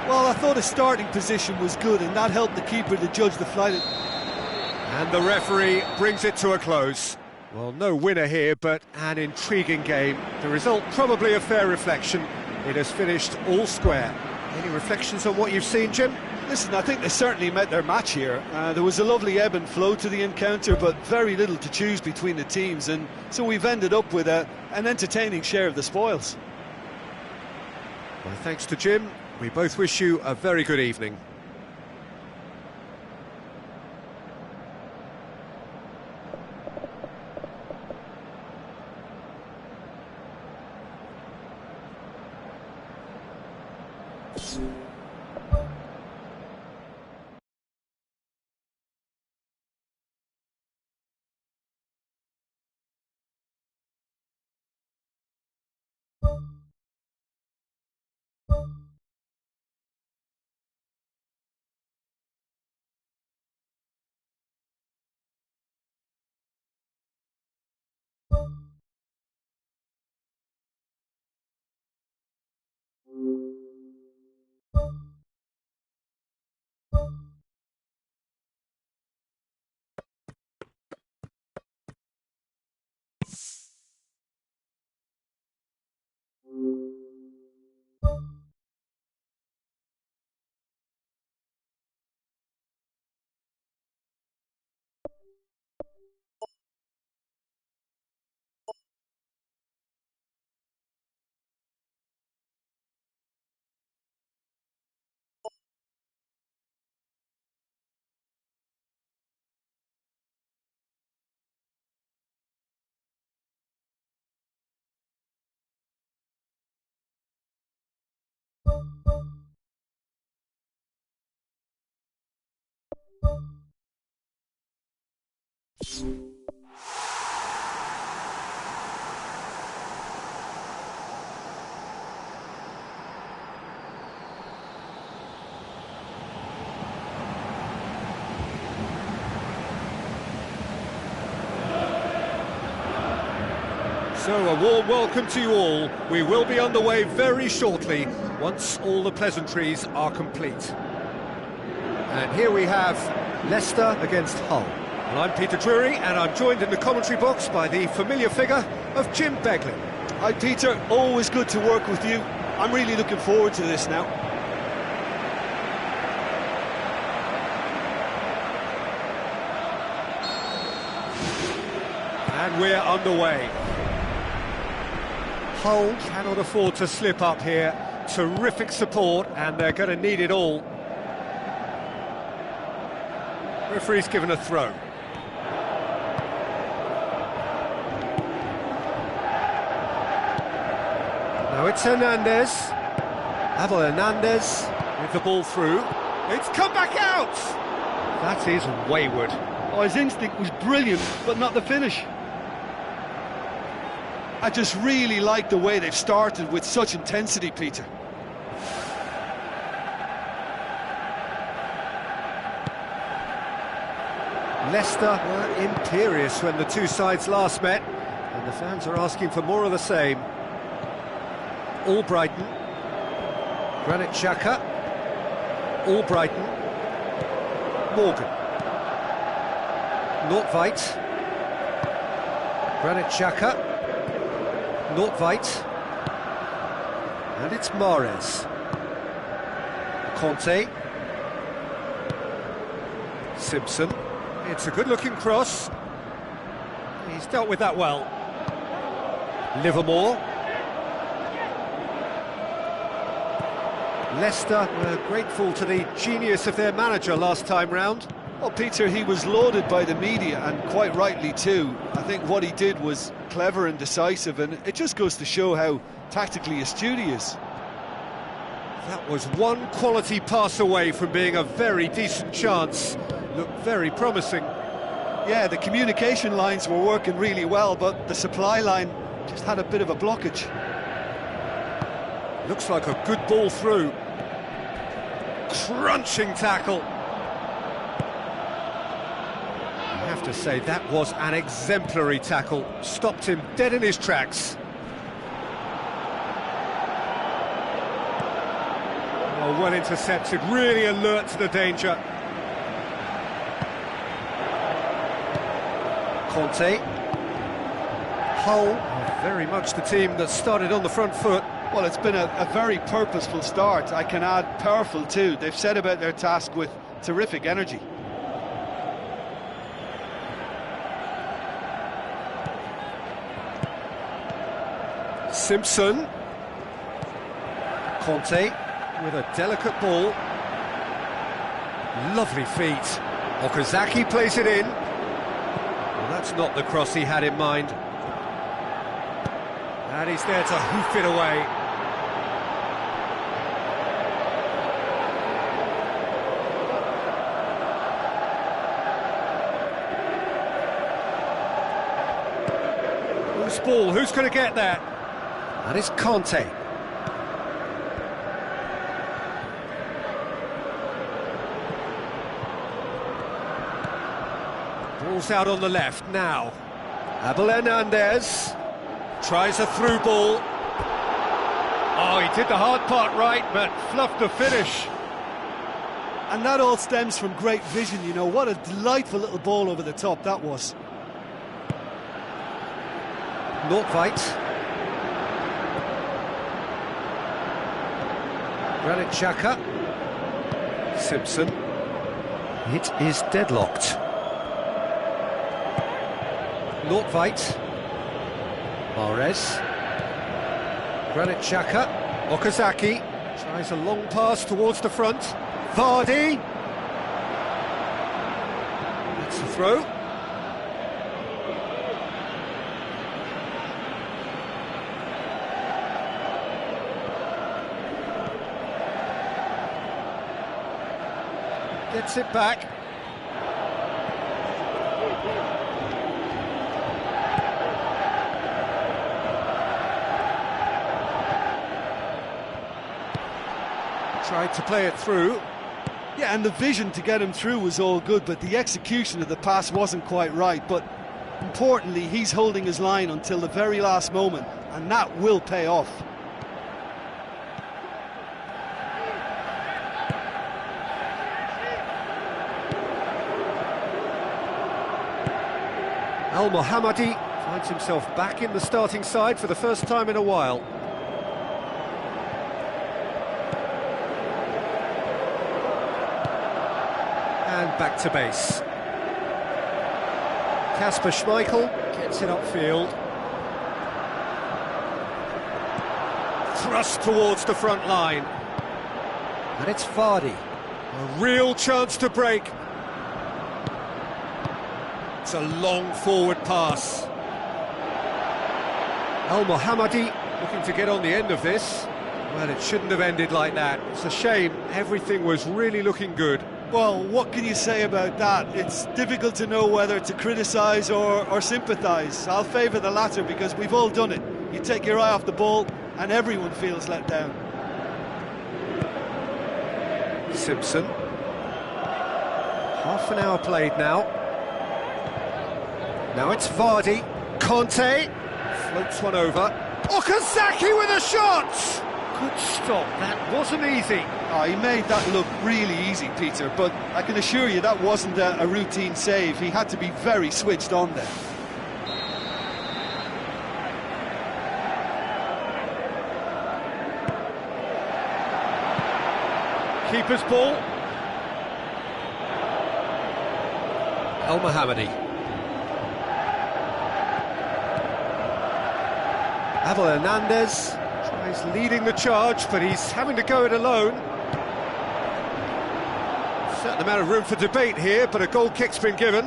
Well, I thought his starting position was good, and that helped the keeper to judge the flight. And the referee brings it to a close. Well, no winner here, but an intriguing game. The result probably a fair reflection. It has finished all square. Any reflections on what you've seen, Jim? Listen, I think they certainly met their match here. There was a lovely ebb and flow to the encounter, but very little to choose between the teams, and so we've ended up with an entertaining share of the spoils. Well, thanks to Jim. We both wish you a very good evening. So a warm welcome to you all. We will be underway very shortly, once all the pleasantries are complete. And here we have Leicester against Hull. And I'm Peter Drury, and I'm joined in the commentary box by the familiar figure of Jim Beglin. Hi Peter, always good to work with you. I'm really looking forward to this now. And we're underway. Hull cannot afford to slip up here. Terrific support, and they're going to need it all. Referee's given a throw. Now it's Hernandez. Abel Hernandez with the ball through. It's come back out! That is wayward. Oh, his instinct was brilliant, but not the finish. I just really like the way they've started with such intensity, Peter. Leicester were imperious when the two sides last met, and the fans are asking for more of the same. Albrighton, Granit Xhaka, Albrighton, Morgan, Nordtveit, Granit Xhaka, Nordtveit, and it's Mahrez. Conte, Simpson. It's a good-looking cross. He's dealt with that well. Livermore. Leicester were grateful to the genius of their manager last time round. Well, Peter, he was lauded by the media, and quite rightly too. I think what he did was clever and decisive, and it just goes to show how tactically astute he is. That was one quality pass away from being a very decent chance. Looked very promising. Yeah, the communication lines were working really well, but the supply line just had a bit of a blockage. Looks like a good ball through. Crunching tackle. I have to say, that was an exemplary tackle. Stopped him dead in his tracks. Oh, well intercepted, really alert to the danger. Conte. Hull are very much the team that started on the front foot. Well, it's been a very purposeful start. I can add powerful too. They've set about their task with terrific energy. Simpson. Conte with a delicate ball. Lovely feet. Okazaki plays it in. Well, that's not the cross he had in mind. And he's there to hoof it away. Loose ball, who's going to get that? That is Conte. Ball's out on the left now. Abel Hernandez tries a through ball. Oh, he did the hard part right, but fluffed the finish. And that all stems from great vision, you know. What a delightful little ball over the top that was. Nordtveit. Granit Xhaka. Simpson. It is deadlocked. Nordtveit. Mahrez. Granit Xhaka. Okazaki tries a long pass towards the front. Vardy. That's a throw. Gets it back. Tried to play it through. Yeah, and the vision to get him through was all good, but the execution of the pass wasn't quite right. But Importantly, he's holding his line until the very last moment, and that will pay off. Al-Mohammadi finds himself back in the starting side for the first time in a while. And back to base. Kasper Schmeichel gets it upfield. Thrust towards the front line. And it's Vardy. A real chance to break. It's a long forward pass. Al-Mohammadi looking to get on the end of this. Well, it shouldn't have ended like that. It's a shame. Everything was really looking good. Well, what can you say about that? It's difficult to know whether to criticise or sympathise. I'll favour the latter because we've all done it. You take your eye off the ball and everyone feels let down. Simpson. Half an hour played now. Now it's Vardy. Conte floats one over. Okazaki with a shot! Good stop, that wasn't easy. Oh, he made that look really easy, Peter, but I can assure you that wasn't a routine save. He had to be very switched on there. Keeper's ball. Al-Mohammadi. Abel Hernandez tries leading the charge, but he's having to go it alone. Certain amount of room for debate here, but a goal kick's been given.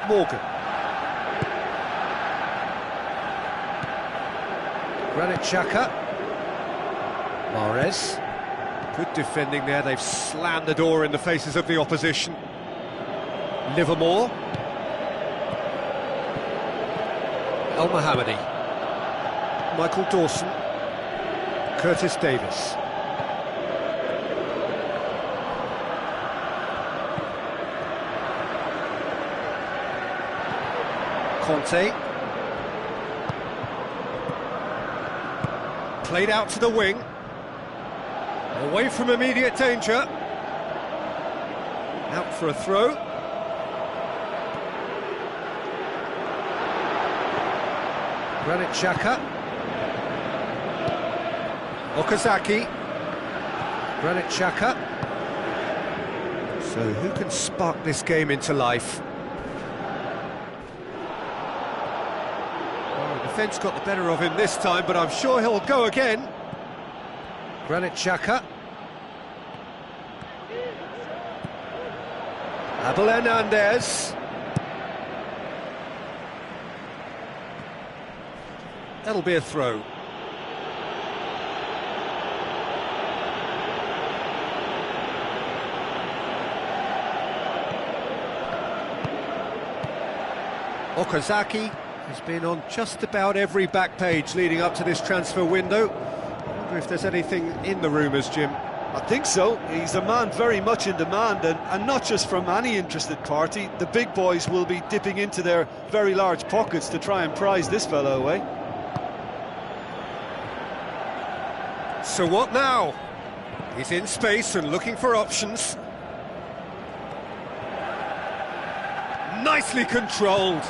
Morgan. Granit Xhaka. Mahrez. Good defending there, they've slammed the door in the faces of the opposition. Livermore. Al-Mohammadi. Michael Dawson. Curtis Davis. Conte. Played out to the wing. Away from immediate danger. Out for a throw. Granit Xhaka. Okazaki. Granit Xhaka. So who can spark this game into life? Well, the defence got the better of him this time, but I'm sure he'll go again. Granit Xhaka. Abel Hernandez. That'll be a throw. Okazaki has been on just about every back page leading up to this transfer window. I wonder if there's anything in the rumours, Jim. I think so. He's a man very much in demand, and not just from any interested party. The big boys will be dipping into their very large pockets to try and prize this fellow away. So what now? He's in space and looking for options. Nicely controlled.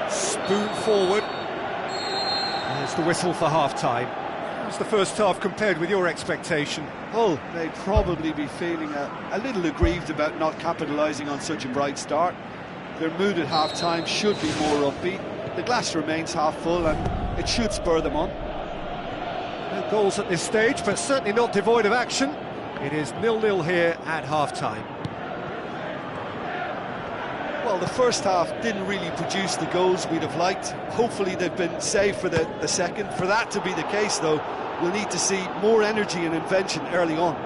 Spoon forward. There's the whistle for half-time. How's the first half compared with your expectation? Hull may probably be feeling a little aggrieved about not capitalising on such a bright start. Their mood at half-time should be more upbeat. The glass remains half full and it should spur them on. No goals at this stage, but certainly not devoid of action. It is 0-0 here at half-time. Well, the first half didn't really produce the goals we'd have liked. Hopefully they've been saved for the second. For that to be the case, though, we'll need to see more energy and invention early on.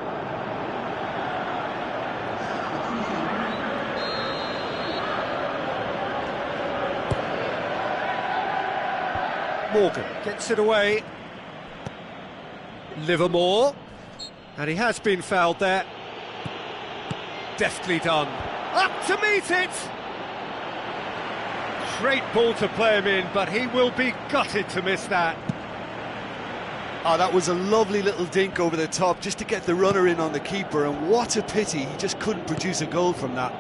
Morgan gets it away. Livermore, and he has been fouled there. Deftly done. Up to meet it! Great ball to play him in, but he will be gutted to miss that. Oh, that was a lovely little dink over the top just to get the runner in on the keeper, and what a pity he just couldn't produce a goal from that.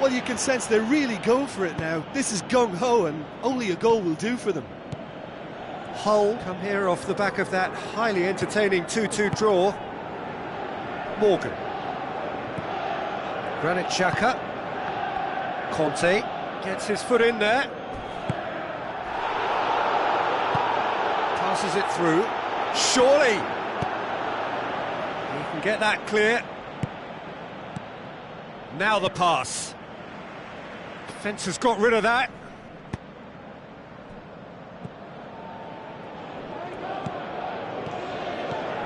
Well, you can sense they're really going for it now. This is gung-ho, and only a goal will do for them. Hull come here off the back of that highly entertaining 2-2 draw. Morgan. Granit Xhaka. Conte gets his foot in there. Passes it through. Surely! He can get that clear. Now the pass. Defence has got rid of that.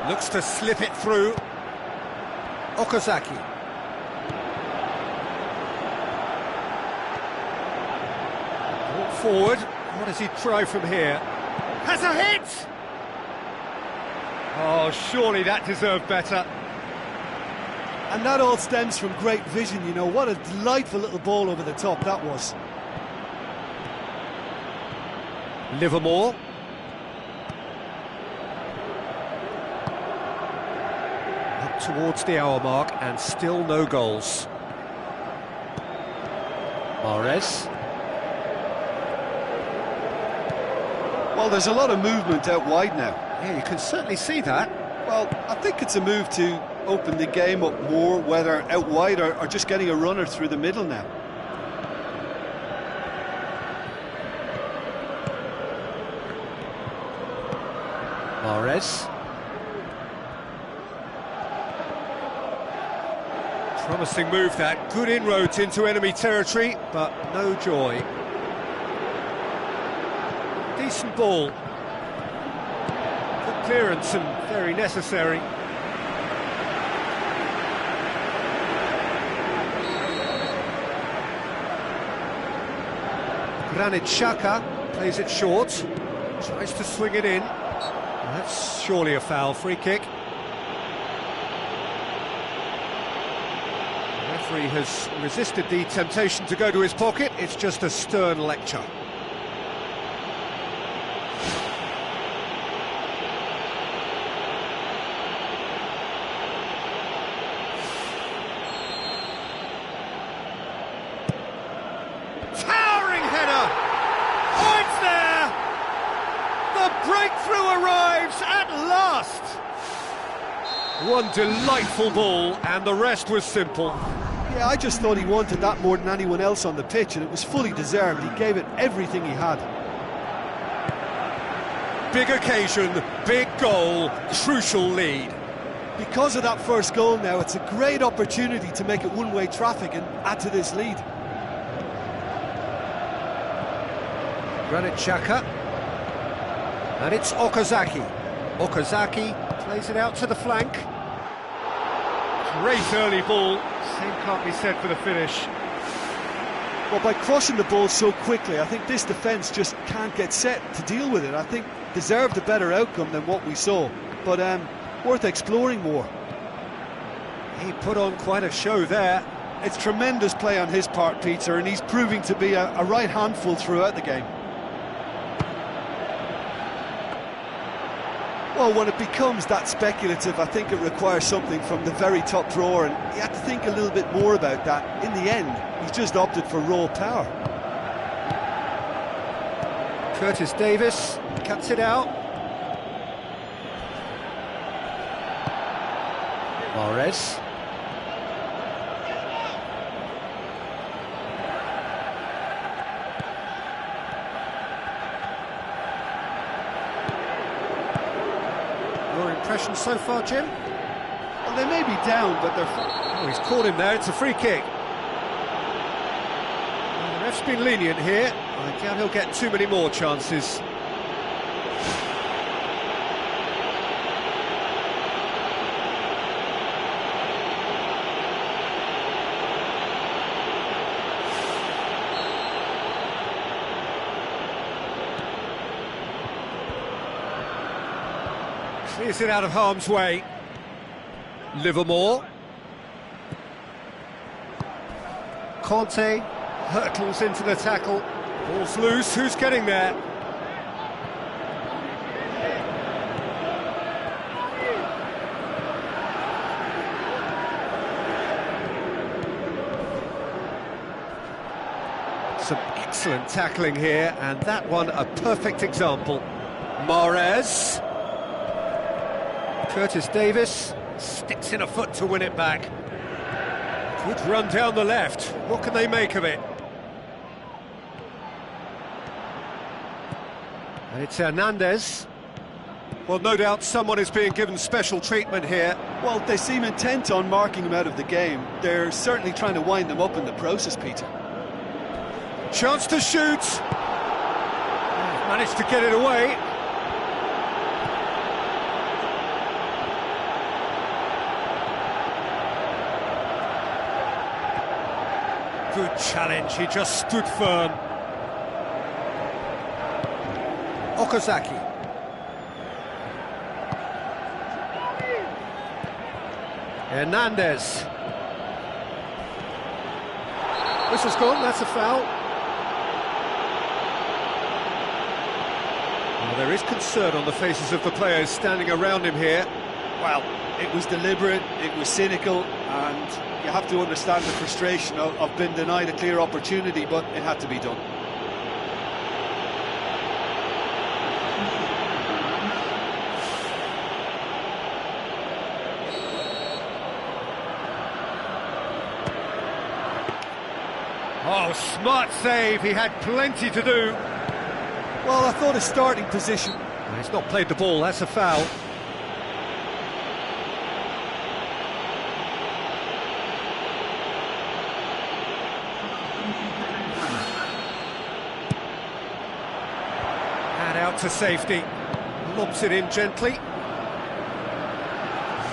Looks to slip it through. Okazaki. Brought forward. What does he try from here? Has a hit! Oh, surely that deserved better. And that all stems from great vision, you know. What a delightful little ball over the top that was. Livermore. Up towards the hour mark and still no goals. Mahrez. Well, there's a lot of movement out wide now. Yeah, you can certainly see that. Well, I think it's a move to open the game up more, whether out wide or just getting a runner through the middle now. Mahrez. Promising move that, good inroads into enemy territory, but no joy. Decent ball. Good clearance and very necessary. Granit Xhaka plays it short, tries to swing it in. That's surely a foul, free kick. The referee has resisted the temptation to go to his pocket, it's just a stern lecture. Breakthrough arrives at last! One delightful ball, and the rest was simple. Yeah, I just thought he wanted that more than anyone else on the pitch, and it was fully deserved. He gave it everything he had. Big occasion, big goal, crucial lead. Because of that first goal now, it's a great opportunity to make it one-way traffic and add to this lead. Granit Xhaka. And it's Okazaki. Okazaki plays it out to the flank. Great early ball. Same can't be said for the finish. Well, by crossing the ball so quickly, I think this defence just can't get set to deal with it. I think deserved a better outcome than what we saw, but worth exploring more. He put on quite a show there. It's tremendous play on his part, Peter, and he's proving to be a right handful throughout the game. Well, when it becomes that speculative, I think it requires something from the very top drawer, and you have to think a little bit more about that. In the end, he's just opted for raw power. Curtis Davis cuts it out. Mahrez. Your impression so far, Jim? Well, they may be down, but they're... Oh, he's caught him there, it's a free kick. Well, the ref's been lenient here. I doubt he'll get too many more chances. Clears it out of harm's way. Livermore. Conte hurtles into the tackle. Ball's loose, who's getting there? Some excellent tackling here, and that one a perfect example. Mahrez. Curtis Davis sticks in a foot to win it back. Good run down the left. What can they make of it? And it's Hernandez. Well, no doubt someone is being given special treatment here. Well, they seem intent on marking him out of the game. They're certainly trying to wind them up in the process, Peter. Chance to shoot. Managed to get it away. Good challenge, he just stood firm. Okazaki. Hernandez. Whistle's gone, that's a foul. Well, there is concern on the faces of the players standing around him here. Well, it was deliberate, it was cynical, and you have to understand the frustration of being denied a clear opportunity, but it had to be done. Oh, smart save, he had plenty to do. Well, I thought his starting position... Well, he's not played the ball, that's a foul. And out to safety. Lobs it in gently.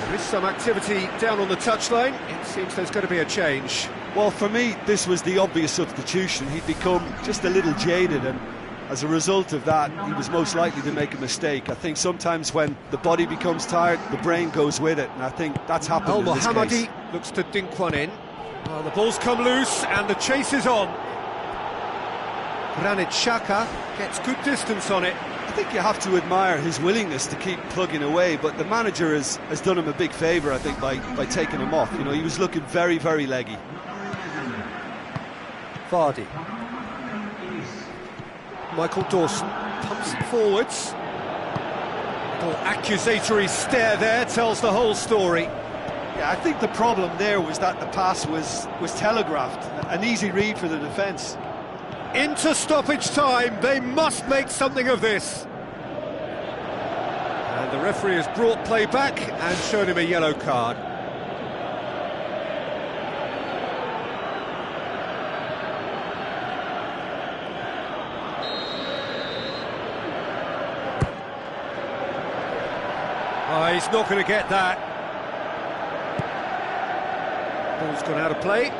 There is some activity down on the touchline. It seems there's going to be a change. Well, for me, this was the obvious substitution. He'd become just a little jaded, and as a result of that, he was most likely to make a mistake. I think sometimes when the body becomes tired, the brain goes with it, and I think that's happened in this case. Al-Mohammadi looks to dink one in. Well, the ball's come loose, and the chase is on. Granit Xhaka gets good distance on it. I think you have to admire his willingness to keep plugging away, but the manager has done him a big favour, I think, by taking him off. You know, he was looking very, very leggy. Vardy. Michael Dawson pumps it forwards. Little accusatory stare there tells the whole story. Yeah, I think the problem there was that the pass was telegraphed. An easy read for the defence. Into stoppage time, they must make something of this. And the referee has brought play back and shown him a yellow card. Oh, he's not going to get that. Ball's gone out of play.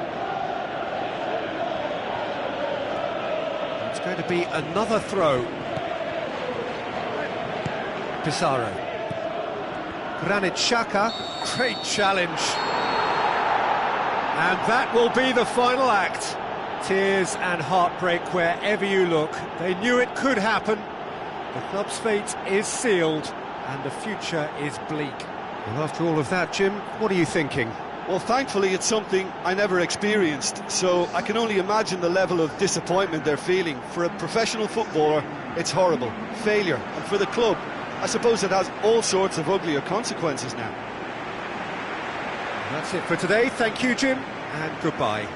It's going to be another throw. Pizarro. Granit Xhaka. Great challenge. And that will be the final act. Tears and heartbreak wherever you look. They knew it could happen. The club's fate is sealed. And the future is bleak. Well, after all of that, Jim, what are you thinking? Well, thankfully, it's something I never experienced, so I can only imagine the level of disappointment they're feeling. For a professional footballer, it's horrible. Failure. And for the club, I suppose it has all sorts of uglier consequences now. That's it for today. Thank you, Jim, and goodbye.